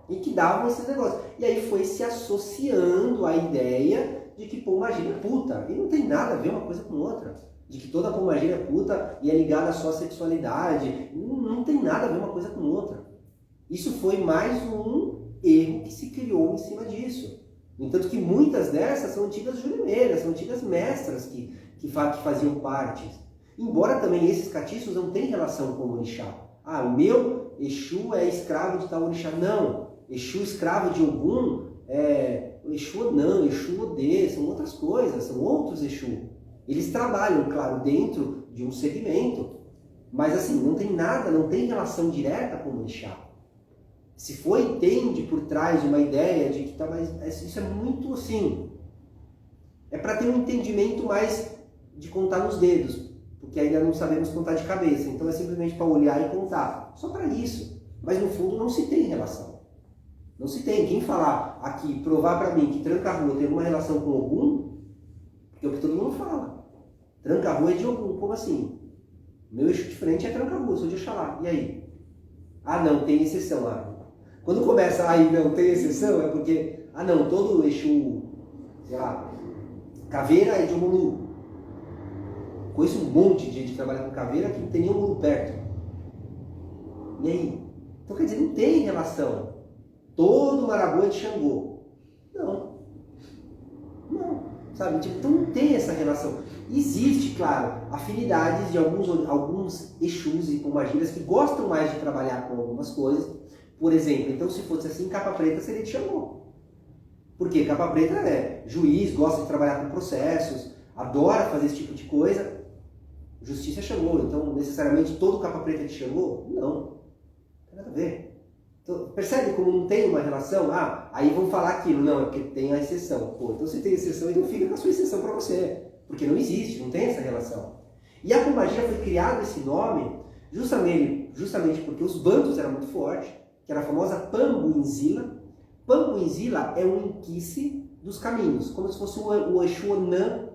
e que davam esse negócio. E aí foi se associando a ideia de que pombagira é puta, e não tem nada a ver uma coisa com outra. De que toda pombagira é puta e é ligada só à sexualidade. Não tem nada a ver uma coisa com outra. Isso foi mais um erro que se criou em cima disso. No entanto que muitas dessas são antigas juremeiras, são antigas mestras que faziam parte. Embora também esses catiços não tenham relação com o orixá. Ah, o meu Exu é escravo de tal orixá. Não. Exu escravo de algum Exu não, Exu Odê, são outras coisas, são outros Exu. Eles trabalham, claro, dentro de um segmento, mas assim, não tem nada, não tem relação direta com o orixá. Se foi, entende por trás de uma ideia de que mas isso é muito assim, é para ter um entendimento mais de contar nos dedos, porque ainda não sabemos contar de cabeça, então é simplesmente para olhar e contar, só para isso. Mas no fundo não se tem relação. Não se tem. Quem falar aqui, provar para mim que Tranca-Rua tem alguma relação com Ogum, porque é o que todo mundo fala. Tranca-Rua é de Ogum, como assim? Meu Exu diferente é Tranca-Rua, sou de Oxalá. E aí? Ah não, tem exceção lá. Quando começa, aí não tem exceção, é porque, não, todo Exu, sei lá, caveira é de Omulu. Conheço um monte de gente que trabalha com caveira que não tem nenhum Omulu perto. E aí? Então quer dizer, não tem relação. Todo Marabô é de Xangô. Não. Sabe? Tipo, então não tem essa relação. Existe, claro, afinidades de alguns Exus e pombagiras que gostam mais de trabalhar com algumas coisas. Por exemplo, então se fosse assim, Capa Preta seria de Xangô. Porque Capa Preta é juiz, gosta de trabalhar com processos, adora fazer esse tipo de coisa. Justiça é Xangô, então necessariamente todo Capa Preta é de Xangô? Não tem nada a ver. Então, percebe como não tem uma relação? Aí vão falar aquilo. Não, é porque tem a exceção. Pô, então se tem exceção, então fica com a sua exceção para você. Porque não existe, não tem essa relação. E a pombagira foi criado esse nome justamente porque os bantos eram muito fortes, que era a famosa Pambuinzila. Pambuinzila é um inquice dos caminhos, como se fosse o Exu Anã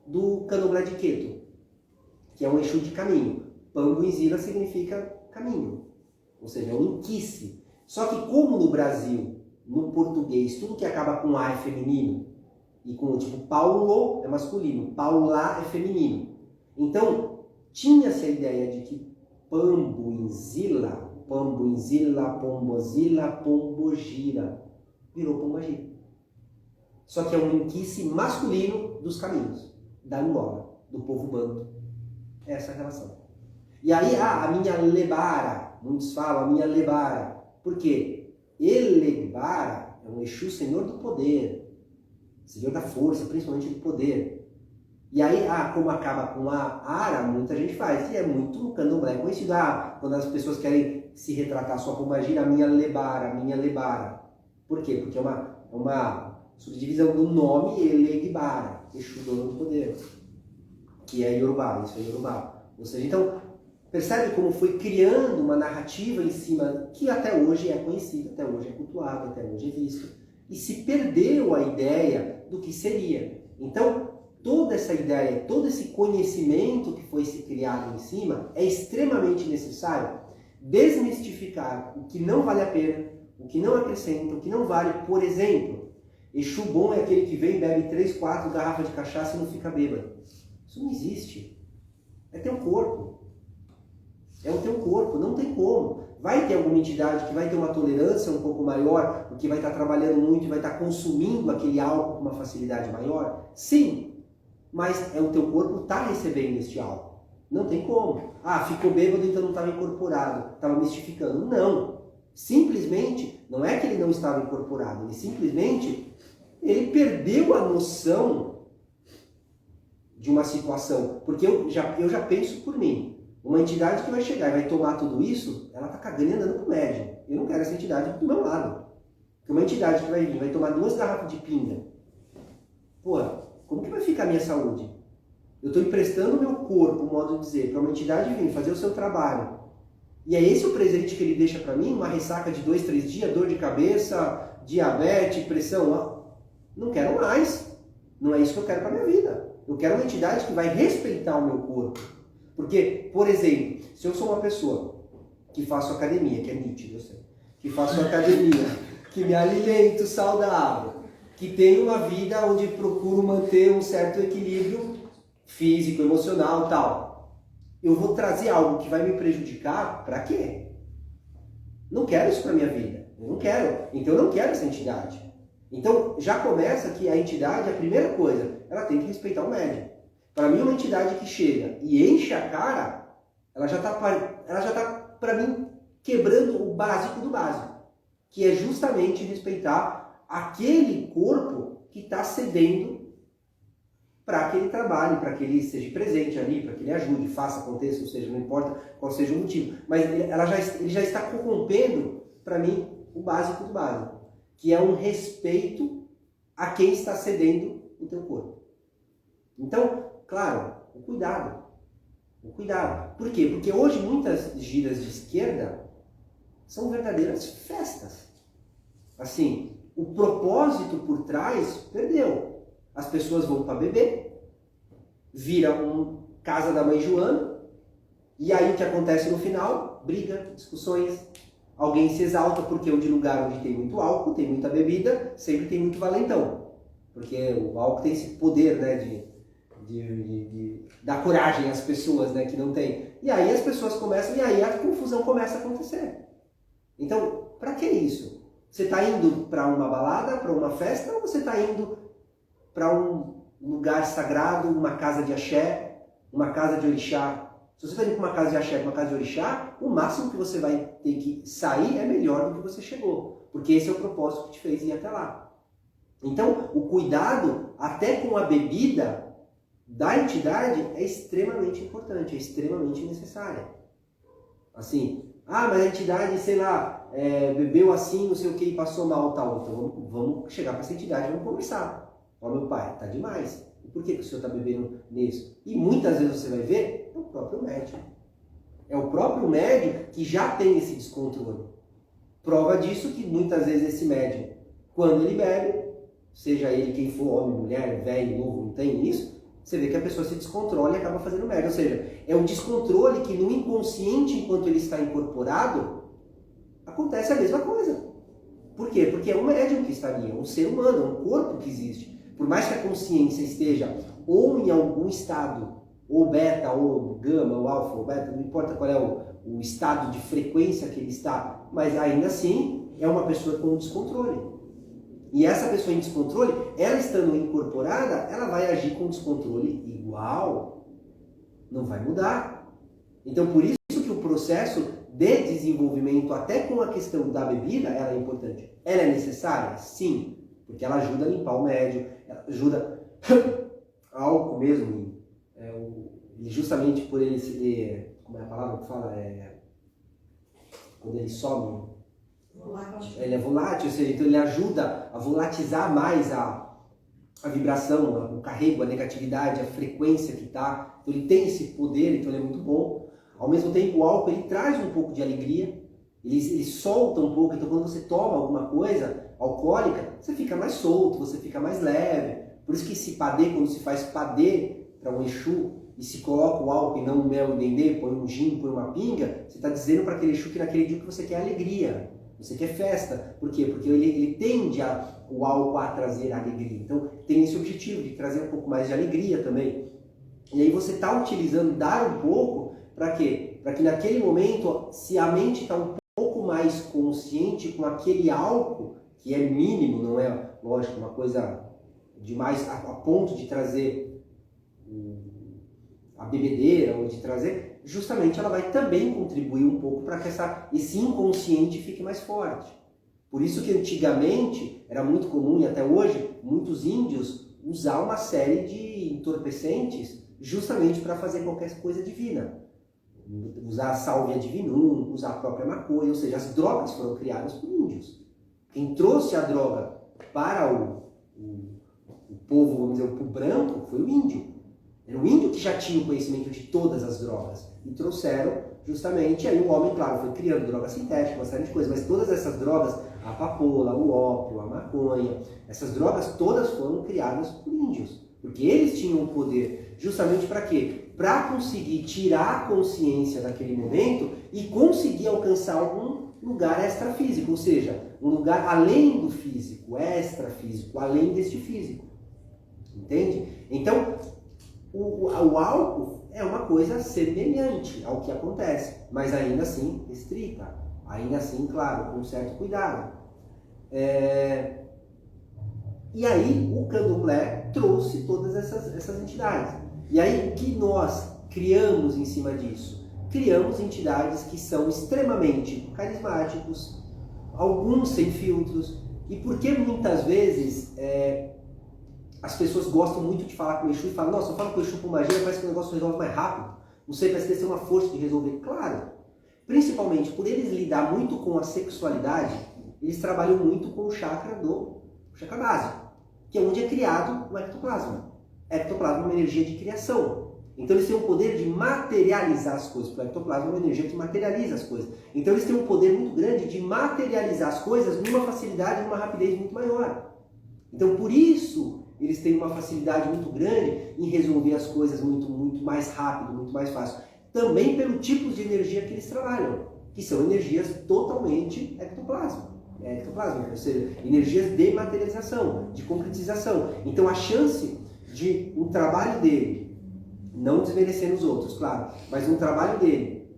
do Candomblé de Queto, que é um Exu de caminho. Pambuinzila significa caminho, ou seja, é um inquice. Só que como no Brasil, no português, tudo que acaba com A é feminino, e com tipo Paulo é masculino, Paula é feminino. Então, tinha-se a ideia de que Pambuinzila, Pombozila, Pombogira, virou Pombagira. Só que é um inquice masculino dos caminhos, da Angola, do povo banto. Essa é a relação. E aí, a minha Lebara, muitos falam a minha Lebara. Por quê? Elebara é um Exu senhor do poder, senhor da força, principalmente do poder. E aí, como acaba com a Ara, muita gente faz. E é muito no candomblé conhecido. Quando as pessoas querem se retratar sua pombagira, a minha Lebara. Por quê? Porque é uma subdivisão do nome Elegbara, Exu dono do poder, que é Yorubá, isso é Yorubá. Ou seja, então, percebe como foi criando uma narrativa em cima que até hoje é conhecida, até hoje é cultuada, até hoje é visto. E se perdeu a ideia do que seria. Então, toda essa ideia, todo esse conhecimento que foi se criado em cima, é extremamente necessário desmistificar o que não vale a pena, o que não acrescenta, o que não vale. Por exemplo, Exu bom é aquele que vem, bebe 3, 4 garrafas de cachaça e não fica bêbado. Isso não existe. É teu corpo. É o teu corpo, não tem como. Vai ter alguma entidade que vai ter uma tolerância um pouco maior, porque vai estar trabalhando muito e vai estar consumindo aquele álcool com uma facilidade maior? Sim, mas é o teu corpo está recebendo este álcool. Não tem como. Ficou bêbado, então não estava incorporado, estava mistificando. Não. Simplesmente, não é que ele não estava incorporado, ele perdeu a noção de uma situação. Porque eu já penso por mim. Uma entidade que vai chegar e vai tomar tudo isso, ela está cagando e andando com médium. Eu não quero essa entidade do meu lado. Porque uma entidade que vai vir, vai tomar 2 garrafas de pinga. Como que vai ficar a minha saúde? Eu estou emprestando o meu corpo, modo de dizer, para uma entidade vir fazer o seu trabalho. E é esse o presente que ele deixa para mim? Uma ressaca de 2, 3 dias, dor de cabeça, diabetes, pressão. Não quero mais. Não é isso que eu quero para minha vida. Eu quero uma entidade que vai respeitar o meu corpo. Porque, por exemplo, se eu sou uma pessoa que faço academia, que é nítido, eu sei, que faço academia, que me alimento saudável, que tenho uma vida onde procuro manter um certo equilíbrio físico, emocional e tal, eu vou trazer algo que vai me prejudicar, para quê? Não quero isso para minha vida, eu não quero, então eu não quero essa entidade. Então já começa que a entidade, a primeira coisa, ela tem que respeitar o médium. Para mim, uma entidade que chega e enche a cara, ela já está, para mim, quebrando o básico do básico, que é justamente respeitar aquele corpo que está cedendo para que ele trabalhe, para que ele esteja presente ali, para que ele ajude, faça, aconteça, ou seja, não importa qual seja o motivo. Mas ele já está corrompendo, para mim, o básico do básico, que é um respeito a quem está cedendo o teu corpo. Então, claro, o cuidado. Por quê? Porque hoje muitas giras de esquerda são verdadeiras festas. Assim, o propósito por trás perdeu. As pessoas vão para beber, vira casa da mãe Joana, e aí o que acontece no final? Briga, discussões, Alguém se exalta porque de lugar onde tem muito álcool, tem muita bebida, sempre tem muito valentão. Porque o álcool tem esse poder, né, de dar coragem às pessoas, né, que não tem. E aí as pessoas começam, e aí a confusão começa a acontecer. Então, para que isso? Você está indo para uma balada, para uma festa, ou você está indo para um lugar sagrado, uma casa de axé, uma casa de orixá? Se você está indo para uma casa de axé, uma casa de orixá, o máximo que você vai ter que sair é melhor do que você chegou. Porque esse é o propósito que te fez ir até lá. Então, o cuidado, até com a bebida da entidade, é extremamente importante, é extremamente necessária. Assim, mas a entidade, sei lá, bebeu assim, não sei o que, e passou mal, tal. Então, vamos chegar para essa entidade e vamos conversar. Meu pai, tá demais. E por que o senhor está bebendo nisso? E muitas vezes você vai ver, é o próprio médium. É o próprio médium que já tem esse descontrole. Prova disso que muitas vezes esse médium, quando ele bebe, seja ele quem for, homem, mulher, velho, novo, não tem isso, você vê que a pessoa se descontrola e acaba fazendo merda. Ou seja, é um descontrole que no inconsciente, enquanto ele está incorporado, acontece a mesma coisa. Por quê? Porque é um médium que está ali, é um ser humano, é um corpo que existe. Por mais que a consciência esteja ou em algum estado, ou beta, ou gama, ou alfa, ou beta, não importa qual é o estado de frequência que ele está, mas ainda assim é uma pessoa com descontrole. E essa pessoa em descontrole, ela estando incorporada, ela vai agir com descontrole igual. Não vai mudar. Então, por isso que o processo de desenvolvimento, até com a questão da bebida, ela é importante. Ela é necessária? Sim. Porque ela ajuda a limpar o médio, ela ajuda álcool mesmo. Justamente por ele ser, como é a palavra que fala? Quando ele some. Volátil. Ele é volátil, ou seja, então ele ajuda a volatizar mais a vibração, o carrego, a negatividade, a frequência que está. Então ele tem esse poder, então ele é muito bom. Ao mesmo tempo, o álcool ele traz um pouco de alegria, ele solta um pouco. Então quando você toma alguma coisa alcoólica, você fica mais solto, você fica mais leve. Por isso que esse padê, quando se faz padê para um Exu e se coloca o álcool e não o mel e dendê, põe um gin, põe uma pinga, você está dizendo para aquele Exu que naquele dia que você quer alegria. Você quer festa. Por quê? Porque ele tende o álcool a trazer alegria. Então, tem esse objetivo de trazer um pouco mais de alegria também. E aí você está utilizando, dar um pouco, para quê? Para que naquele momento, se a mente está um pouco mais consciente com aquele álcool, que é mínimo, não é, lógico, uma coisa demais, a ponto de trazer a bebedeira, ou de trazer... Justamente ela vai também contribuir um pouco para que esse inconsciente fique mais forte. Por isso que antigamente era muito comum, e até hoje, muitos índios usar uma série de entorpecentes justamente para fazer qualquer coisa divina. Usar a sálvia divinum, usar a própria maconha, ou seja, as drogas foram criadas por índios. Quem trouxe a droga para o povo, vamos dizer, o branco, foi o índio. Era o índio que já tinha o conhecimento de todas as drogas. E trouxeram justamente, aí o homem, claro, foi criando droga sintética, uma série de coisas, mas todas essas drogas, a papoula, o ópio, a maconha, essas drogas todas foram criadas por índios. Porque eles tinham o poder, justamente para quê? Para conseguir tirar a consciência daquele momento e conseguir alcançar algum lugar extrafísico, ou seja, um lugar além do físico, extrafísico, além deste físico. Entende? Então, o álcool é uma coisa semelhante ao que acontece, mas ainda assim restrita, ainda assim, claro, com certo cuidado. E aí o candomblé trouxe todas essas entidades. E aí o que nós criamos em cima disso? Criamos entidades que são extremamente carismáticos, alguns sem filtros, e porque muitas vezes as pessoas gostam muito de falar com o Exu e falam, nossa, eu falo com o Exu por magia, parece que o negócio resolve mais rápido. Não sei, parece que eles têm uma força de resolver. Claro, principalmente por eles lidar muito com a sexualidade, eles trabalham muito com o chakra básico, que é onde é criado o ectoplasma. Ectoplasma é uma energia de criação. Então eles têm o poder de materializar as coisas, porque o ectoplasma é uma energia que materializa as coisas. Então eles têm um poder muito grande de materializar as coisas numa facilidade, numa rapidez muito maior. Então por isso eles têm uma facilidade muito grande em resolver as coisas muito mais rápido, muito mais fácil. Também pelo tipo de energia que eles trabalham, que são energias totalmente ectoplásmicas, ou seja, energias de materialização, de concretização. Então a chance de um trabalho dele, não desmerecendo os outros, claro, mas um trabalho dele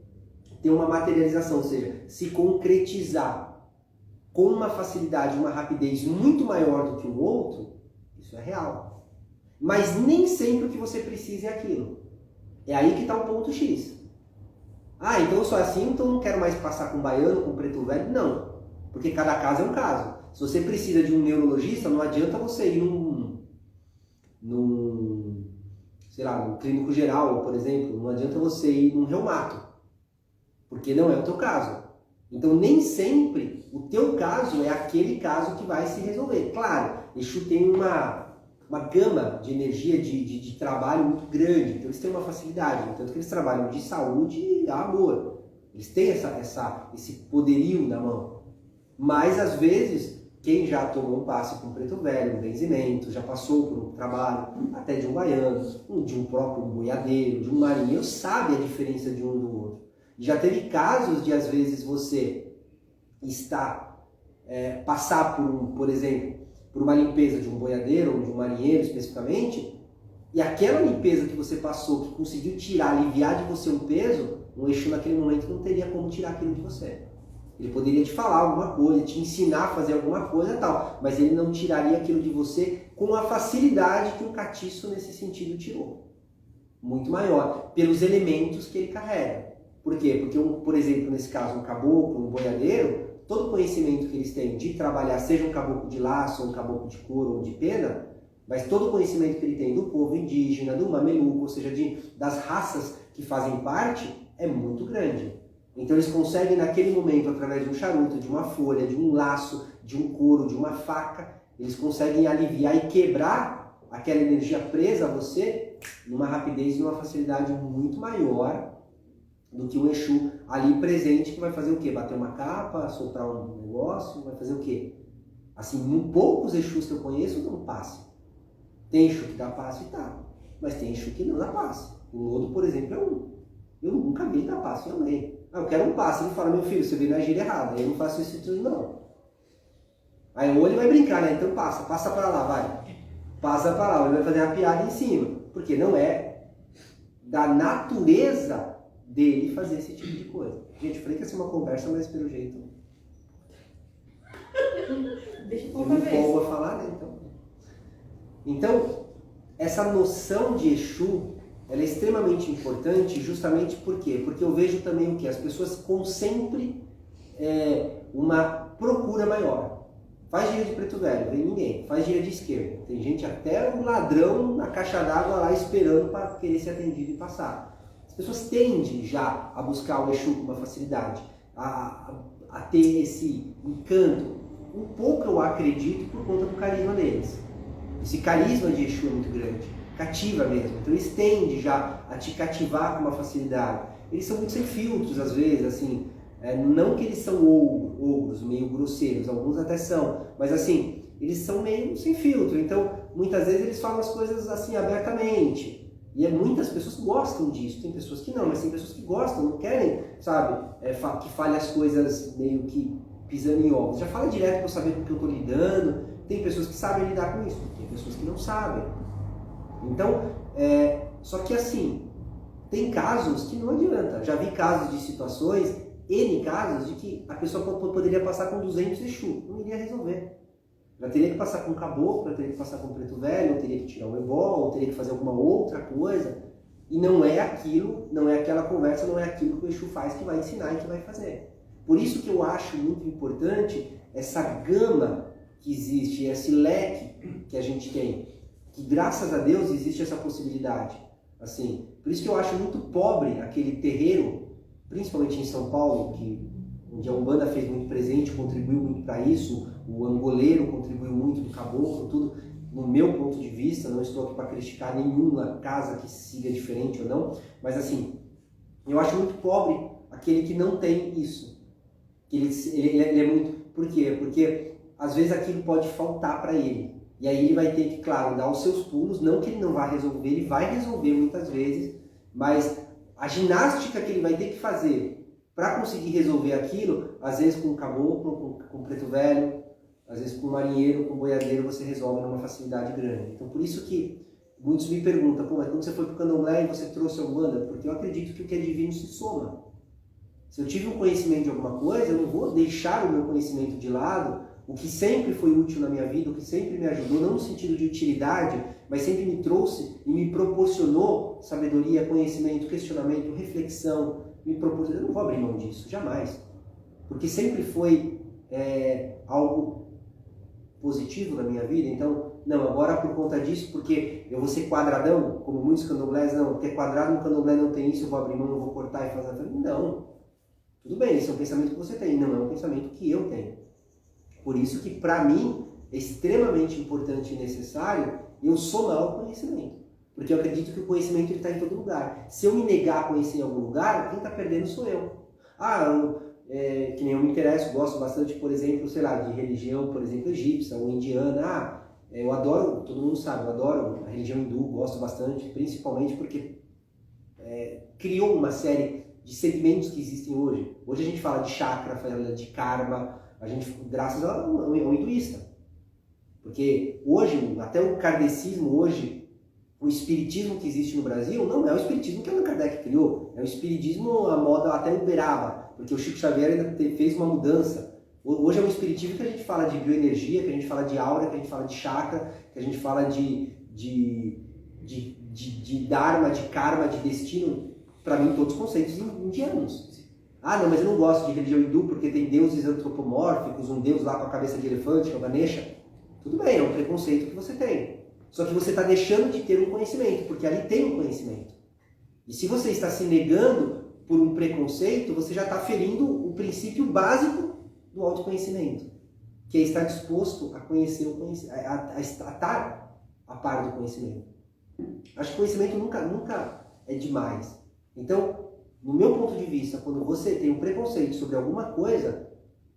ter uma materialização, ou seja, se concretizar com uma facilidade, uma rapidez muito maior do que o outro, isso é real. Mas nem sempre o que você precisa é aquilo. É aí que está o ponto X. Ah, então eu sou assim, então eu não quero mais passar com baiano, com preto velho. Não, porque cada caso é um caso. Se você precisa de um neurologista, não adianta você ir sei lá, num clínico geral, por exemplo. Não adianta você ir num reumato, porque não é o teu caso. Então nem sempre o teu caso é aquele caso que vai se resolver. Claro, Exu tem uma gama de energia de trabalho muito grande, então eles têm uma facilidade, tanto que eles trabalham de saúde e amor. Eles têm esse poderio na mão. Mas às vezes, quem já tomou um passe com um preto velho, um benzimento, já passou por um trabalho, até de um baiano, de um próprio boiadeiro, de um marinheiro, sabe a diferença de um do outro. Já teve casos de, às vezes, você passar por exemplo, por uma limpeza de um boiadeiro ou de um marinheiro especificamente, e aquela limpeza que você passou, que conseguiu tirar, aliviar de você um peso, um Exu naquele momento não teria como tirar aquilo de você. Ele poderia te falar alguma coisa, te ensinar a fazer alguma coisa e tal, mas ele não tiraria aquilo de você com a facilidade que um catiço nesse sentido tirou. Muito maior, pelos elementos que ele carrega. Por quê? Porque, por exemplo, nesse caso, um caboclo, um boiadeiro, todo o conhecimento que eles têm de trabalhar, seja um caboclo de laço, um caboclo de couro ou de pena, mas todo o conhecimento que ele tem do povo indígena, do mameluco, ou seja, das raças que fazem parte, é muito grande. Então eles conseguem, naquele momento, através de um charuto, de uma folha, de um laço, de um couro, de uma faca, eles conseguem aliviar e quebrar aquela energia presa a você numa rapidez e numa facilidade muito maior do que um Exu ali presente, que vai fazer o quê? Bater uma capa, soprar um negócio, vai fazer o quê? Assim, poucos Exus que eu conheço dão passe. Tem Exu que dá passe, tá, mas tem Exu que não dá passe. O Lodo, por exemplo, é um. Eu nunca vi ele dar passe, minha mãe. Eu quero um passe. Ele fala, meu filho, você veio na gíria errada, eu não faço isso tudo não. Aí ou ele vai brincar, né? Então passa para lá, vai. Passa para lá, ele vai fazer uma piada em cima. Porque não é da natureza dele fazer esse tipo de coisa. Gente, eu falei que ia ser uma conversa, mas pelo jeito... Deixa eu eu me empolgo a falar, né? Então, essa noção de Exu, ela é extremamente importante justamente por quê? Porque eu vejo também o quê? As pessoas com sempre uma procura maior. Faz gíria de preto velho, vem ninguém. Faz gíria de esquerda. Tem gente, até um ladrão na caixa d'água lá esperando para querer ser atendido e passar. As pessoas tendem já a buscar o Exu com uma facilidade, a ter esse encanto. Um pouco eu acredito por conta do carisma deles. Esse carisma de Exu é muito grande, cativa mesmo. Então eles tendem já a te cativar com uma facilidade. Eles são muito sem filtros às vezes, assim, não que eles são ogros, meio grosseiros, alguns até são, mas assim, eles são meio sem filtro. Então muitas vezes eles falam as coisas assim abertamente. E muitas pessoas gostam disso, tem pessoas que não, mas tem pessoas que gostam, não querem, sabe, que fale as coisas meio que pisando em ovos. Já fala direto para eu saber com o que eu estou lidando. Tem pessoas que sabem lidar com isso, tem pessoas que não sabem. Então, só que assim, tem casos que não adianta. Já vi casos de situações, N casos, de que a pessoa poderia passar com 200 Exu, não iria resolver. Já teria que passar com caboclo, já teria que passar com preto velho, ou teria que tirar o ebó, ou teria que fazer alguma outra coisa. E não é aquilo, não é aquela conversa, não é aquilo que o Exu faz que vai ensinar e que vai fazer. Por isso que eu acho muito importante essa gama que existe, esse leque que a gente tem, que graças a Deus existe essa possibilidade. Assim, por isso que eu acho muito pobre aquele terreiro, principalmente em São Paulo, onde a Umbanda fez muito presente, contribuiu muito para isso, o angoleiro contribuiu muito, do caboclo, tudo. No meu ponto de vista, não estou aqui para criticar nenhuma casa que siga diferente ou não, mas assim, eu acho muito pobre aquele que não tem isso. Ele é muito... Por quê? Porque às vezes aquilo pode faltar para ele. E aí ele vai ter que, claro, dar os seus pulos, não que ele não vá resolver, ele vai resolver muitas vezes, mas a ginástica que ele vai ter que fazer para conseguir resolver aquilo, às vezes com um caboclo, com um preto velho, às vezes com um marinheiro, com um boiadeiro, você resolve numa facilidade grande. Então, por isso que muitos me perguntam, pô, mas quando você foi para o candomblé e você trouxe a Umbanda? Porque eu acredito que o que é divino se soma. Se eu tive um conhecimento de alguma coisa, eu não vou deixar o meu conhecimento de lado, o que sempre foi útil na minha vida, o que sempre me ajudou, não no sentido de utilidade, mas sempre me trouxe e me proporcionou sabedoria, conhecimento, questionamento, reflexão, me proporcionou. Eu não vou abrir mão disso, jamais. Porque sempre foi algo positivo na minha vida, então, não, agora por conta disso, porque eu vou ser quadradão, como muitos candomblés, não, porque quadrado no candomblé não tem isso, eu vou abrir mão, eu vou cortar e fazer. Não. Tudo bem, esse é um pensamento que você tem, não é um pensamento que eu tenho. Por isso que, para mim, é extremamente importante e necessário eu somar o conhecimento. Porque eu acredito que o conhecimento está em todo lugar. Se eu me negar a conhecer em algum lugar, quem está perdendo sou eu. Que nem eu me interesso, gosto bastante, por exemplo, sei lá, de religião, por exemplo, egípcia ou indiana. Eu adoro, todo mundo sabe, eu adoro a religião hindu, gosto bastante, principalmente porque criou uma série de segmentos que existem hoje. Hoje a gente fala de chakra, fala de karma, a gente, graças ao hinduísta. Porque hoje, até o kardecismo hoje, o espiritismo que existe no Brasil, não é o espiritismo que Allan Kardec criou, é o espiritismo a moda até Uberaba, porque o Chico Xavier ainda fez uma mudança. Hoje é um espiritismo que a gente fala de bioenergia, que a gente fala de aura, que a gente fala de chakra, que a gente fala de dharma, de karma, de destino, para mim todos conceitos indianos. Não, mas eu não gosto de religião hindu porque tem deuses antropomórficos, um deus lá com a cabeça de elefante, que é o Ganesha. Tudo bem, é um preconceito que você tem. Só que você está deixando de ter um conhecimento, porque ali tem um conhecimento. E se você está se negando por um preconceito, você já está ferindo o princípio básico do autoconhecimento, que é estar disposto a conhecer o conhecimento, a estar a par do conhecimento. Acho que o conhecimento nunca é demais. Então, no meu ponto de vista, quando você tem um preconceito sobre alguma coisa,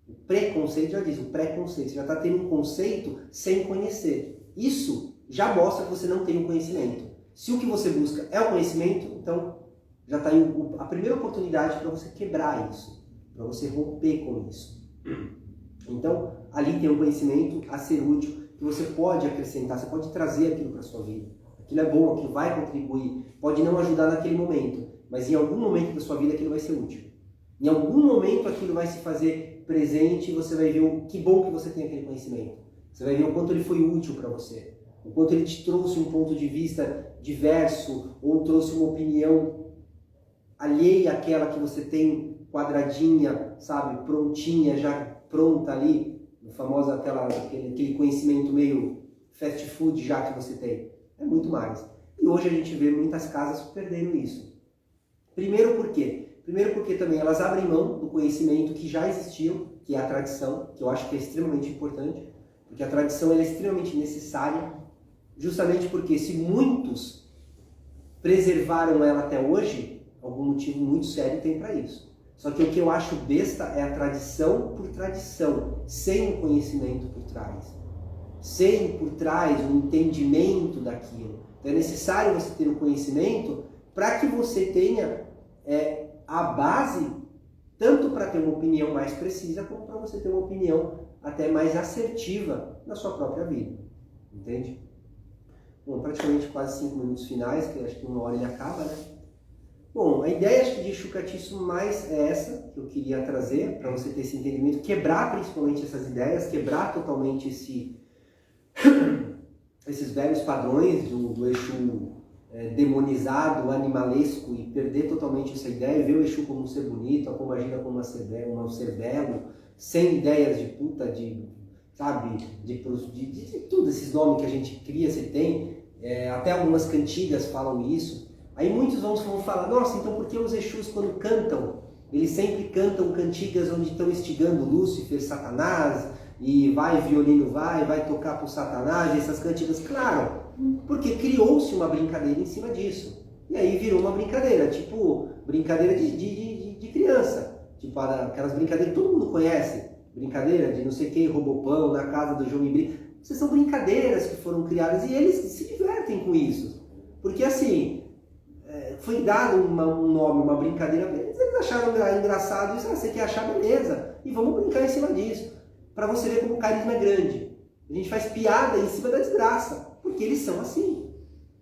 o preconceito já diz, o preconceito, você já está tendo um conceito sem conhecer. Isso já mostra que você não tem um conhecimento. Se o que você busca é o conhecimento, então já está aí a primeira oportunidade para você quebrar isso, para você romper com isso. Então, ali tem um conhecimento a ser útil, que você pode acrescentar, você pode trazer aquilo para a sua vida. Aquilo é bom, aquilo vai contribuir, pode não ajudar naquele momento, mas em algum momento da sua vida aquilo vai ser útil. Em algum momento aquilo vai se fazer presente e você vai ver o que bom que você tem aquele conhecimento. Você vai ver o quanto ele foi útil para você, o quanto ele te trouxe um ponto de vista diverso ou trouxe uma opinião alheia àquela que você tem quadradinha, sabe, prontinha, já pronta ali, famoso aquele conhecimento meio fast food já que você tem. É muito mais. E hoje a gente vê muitas casas perdendo isso. Primeiro por quê? Primeiro porque também elas abrem mão do conhecimento que já existiu, que é a tradição, que eu acho que é extremamente importante, porque a tradição ela é extremamente necessária, justamente porque se muitos preservaram ela até hoje, algum motivo muito sério tem para isso. Só que o que eu acho besta é a tradição por tradição, sem o conhecimento por trás. Sem por trás o entendimento daquilo. Então é necessário você ter o conhecimento para que você tenha a base, tanto para ter uma opinião mais precisa, como para você ter uma opinião até mais assertiva na sua própria vida. Entende? Bom, praticamente quase 5 minutos finais, que acho que 1 hora ele acaba, né? Bom, a ideia acho que de Chucatiço mais é essa que eu queria trazer, para você ter esse entendimento, quebrar principalmente essas ideias, quebrar totalmente esses velhos padrões do Exu demonizado, animalesco, e perder totalmente essa ideia, ver o Exu como um ser bonito, a Pombagira como um ser belo, sem ideias de puta, de tudo esses nomes que a gente cria, você tem, até algumas cantigas falam isso. Aí muitos vão falar, nossa, então por que os Exus quando cantam, eles sempre cantam cantigas onde estão instigando Lúcifer, Satanás, e violino vai tocar para o Satanás, essas cantigas? Claro, porque criou-se uma brincadeira em cima disso. E aí virou uma brincadeira, tipo brincadeira de criança. Tipo aquelas brincadeiras que todo mundo conhece. Brincadeira de não sei quem roubou pão na casa do João Mibri. Essas são brincadeiras que foram criadas e eles se divertem com isso. Porque assim, foi dado um nome, uma brincadeira pra eles. Eles acharam engraçado isso. Você quer achar, beleza. E vamos brincar em cima disso. Para você ver como o carisma é grande. A gente faz piada em cima da desgraça. Porque eles são assim.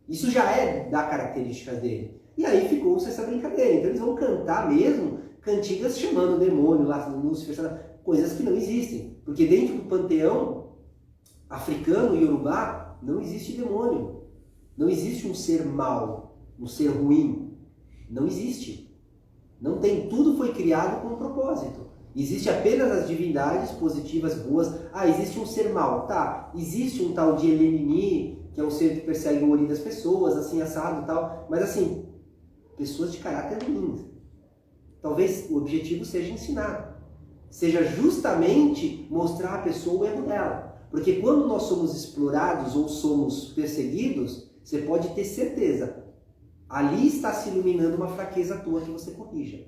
Isso já é da características dele. E aí ficou-se essa brincadeira. Então eles vão cantar mesmo cantigas chamando o demônio lá, Lúcifer, coisas que não existem. Porque dentro do panteão africano e iorubá não existe demônio. Não existe um ser mau, um ser ruim. Não existe. Não tem. Tudo foi criado com um propósito. Existe apenas as divindades positivas, boas. Ah, existe um ser mau. Tá. Existe um tal de Elenini, que é um ser que persegue o ori das pessoas, assim, assado e tal. Mas assim, pessoas de caráter ruins. Talvez o objetivo seja ensinar. Seja justamente mostrar à pessoa o erro dela. Porque quando nós somos explorados ou somos perseguidos, você pode ter certeza, ali está se iluminando uma fraqueza tua que você corrija.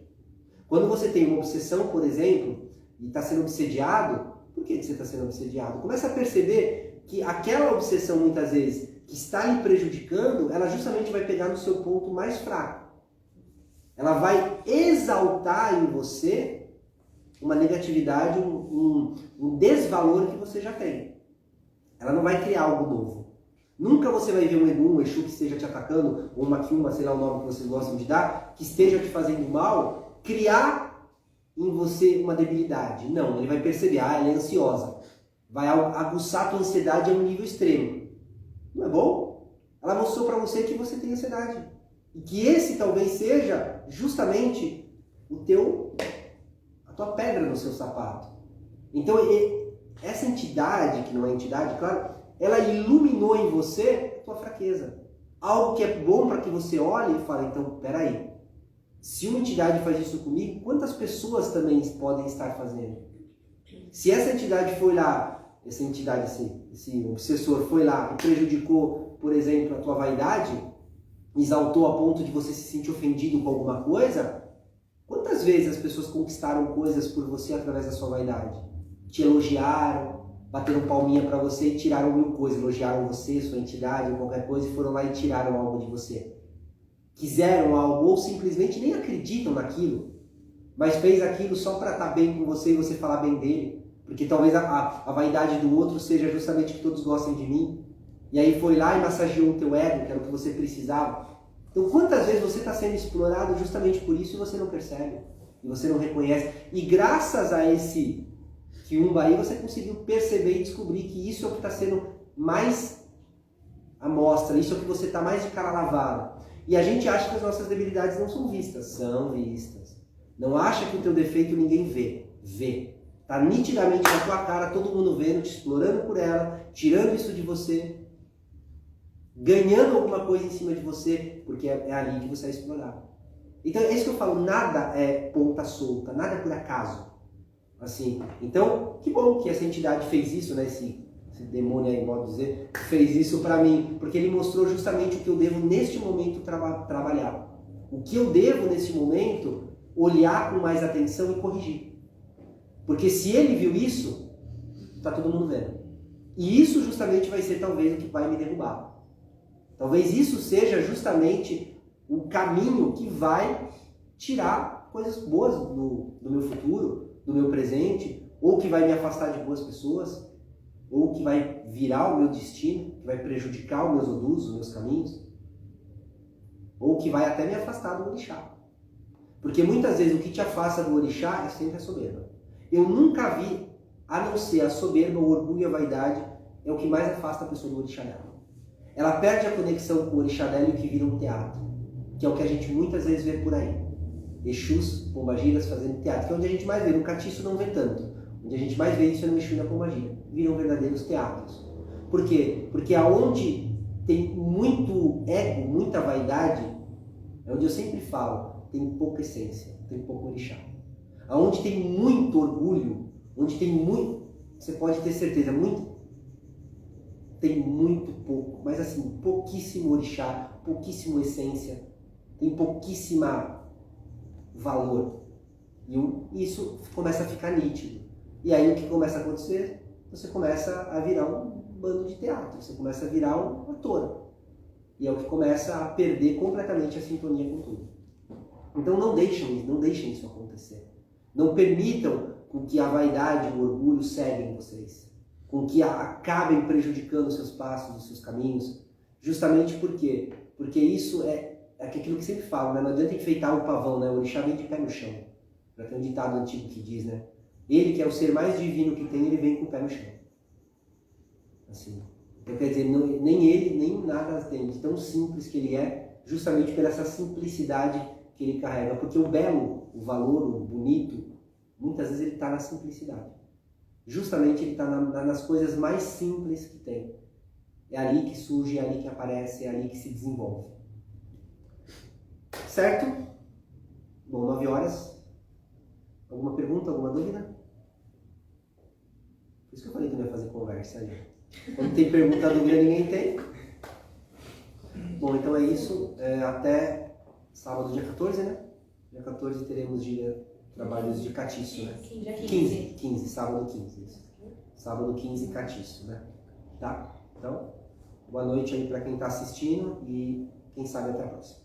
Quando você tem uma obsessão, por exemplo, e está sendo obsediado, por que você está sendo obsediado? Começa a perceber que aquela obsessão, muitas vezes, que está lhe prejudicando, ela justamente vai pegar no seu ponto mais fraco. Ela vai exaltar em você uma negatividade, um desvalor que você já tem. Ela não vai criar algo novo. Nunca você vai ver um Egum, um Exu que esteja te atacando, ou uma Kiuma, sei lá o nome que vocês gostam de dar, que esteja te fazendo mal, criar em você uma debilidade. Não, ele vai perceber, ela é ansiosa. Vai aguçar a tua ansiedade a um nível extremo. Não é bom? Ela mostrou para você que você tem ansiedade. E que esse talvez seja justamente a tua pedra no seu sapato. Então, essa entidade, que não é entidade, claro, ela iluminou em você a tua fraqueza. Algo que é bom para que você olhe e fale, então, peraí, se uma entidade faz isso comigo, quantas pessoas também podem estar fazendo? Se essa entidade foi lá, esse obsessor foi lá e prejudicou, por exemplo, a tua vaidade, exaltou a ponto de você se sentir ofendido com alguma coisa, quantas vezes as pessoas conquistaram coisas por você através da sua vaidade? Te elogiaram, bateram palminha para você e tiraram mil coisas, elogiaram você, sua entidade, ou qualquer coisa, e foram lá e tiraram algo de você. Quiseram algo, ou simplesmente nem acreditam naquilo, mas fez aquilo só para estar bem com você e você falar bem dele, porque talvez a vaidade do outro seja justamente que todos gostem de mim, e aí foi lá e massageou o teu ego, que era o que você precisava. Então quantas vezes você está sendo explorado justamente por isso e você não percebe, e você não reconhece, e graças a esse Kiumba aí você conseguiu perceber e descobrir que isso é o que está sendo mais à mostra, isso é o que você está mais de cara lavada. E a gente acha que as nossas debilidades não são vistas. São vistas. Não acha que o teu defeito ninguém vê. Vê. Está nitidamente na tua cara, todo mundo vendo, te explorando por ela, tirando isso de você, ganhando alguma coisa em cima de você, porque é ali que você é explorado. Então é isso que eu falo, nada é ponta solta, nada é por acaso. Assim, então, que bom que essa entidade fez isso, né? Esse demônio aí, modo de dizer, fez isso para mim, porque ele mostrou justamente o que eu devo neste momento trabalhar. O que eu devo neste momento olhar com mais atenção e corrigir. Porque se ele viu isso, tá todo mundo vendo. E isso justamente vai ser talvez o que vai me derrubar. Talvez isso seja justamente o caminho que vai tirar coisas boas do meu futuro, do meu presente, ou que vai me afastar de boas pessoas, ou que vai virar o meu destino, que vai prejudicar os meus odus, os meus caminhos, ou que vai até me afastar do orixá. Porque muitas vezes o que te afasta do orixá é sempre a soberba. Eu nunca vi, a não ser a soberba, o orgulho e a vaidade, é o que mais afasta a pessoa do orixá dela. Ela perde a conexão com o orixá dela e o que vira um teatro, que é o que a gente muitas vezes vê por aí. Exus, pombagiras fazendo teatro, que é onde a gente mais vê. No catiço não vê tanto. Onde a gente mais vê isso é no Exu e na pombagira. Viram verdadeiros teatros. Por quê? Porque aonde tem muito ego, muita vaidade, é onde eu sempre falo, tem pouca essência, tem pouco orixá. Aonde tem muito orgulho, onde tem muito, você pode ter certeza, tem muito pouco, mas assim, pouquíssimo orixá, pouquíssimo essência, tem pouquíssima valor. E isso começa a ficar nítido. E aí o que começa a acontecer? Você começa a virar um bando de teatro, você começa a virar um ator. E é o que começa a perder completamente a sintonia com tudo. Então não deixem isso acontecer. Não permitam com que a vaidade e o orgulho ceguem vocês. Com que acabem prejudicando os seus passos, os seus caminhos. Justamente por quê? Porque isso é aquilo que sempre falo, né? Não adianta enfeitar o pavão, né? O orixá vem de pé no chão. Já tem um ditado antigo que diz, né? Ele, que é o ser mais divino que tem, ele vem com o pé no chão. Assim. Então, quer dizer, nem ele, nem nada tem. De tão simples que ele é, justamente por essa simplicidade que ele carrega. Porque o belo, o valor, o bonito, muitas vezes ele está na simplicidade. Justamente ele está nas coisas mais simples que tem. É ali que surge, é ali que aparece, é ali que se desenvolve. Certo? Bom, 9 horas. Alguma pergunta, alguma dúvida? Por isso que eu falei que não ia fazer conversa aí. Quando tem pergunta, dúvida, ninguém tem. Bom, então é isso. Até sábado, dia 14, né? Dia 14 teremos trabalhos de catiço, né? 15, sábado 15. Isso. Sábado 15, catiço, né? Tá? Então, boa noite aí para quem está assistindo e quem sabe até a próxima.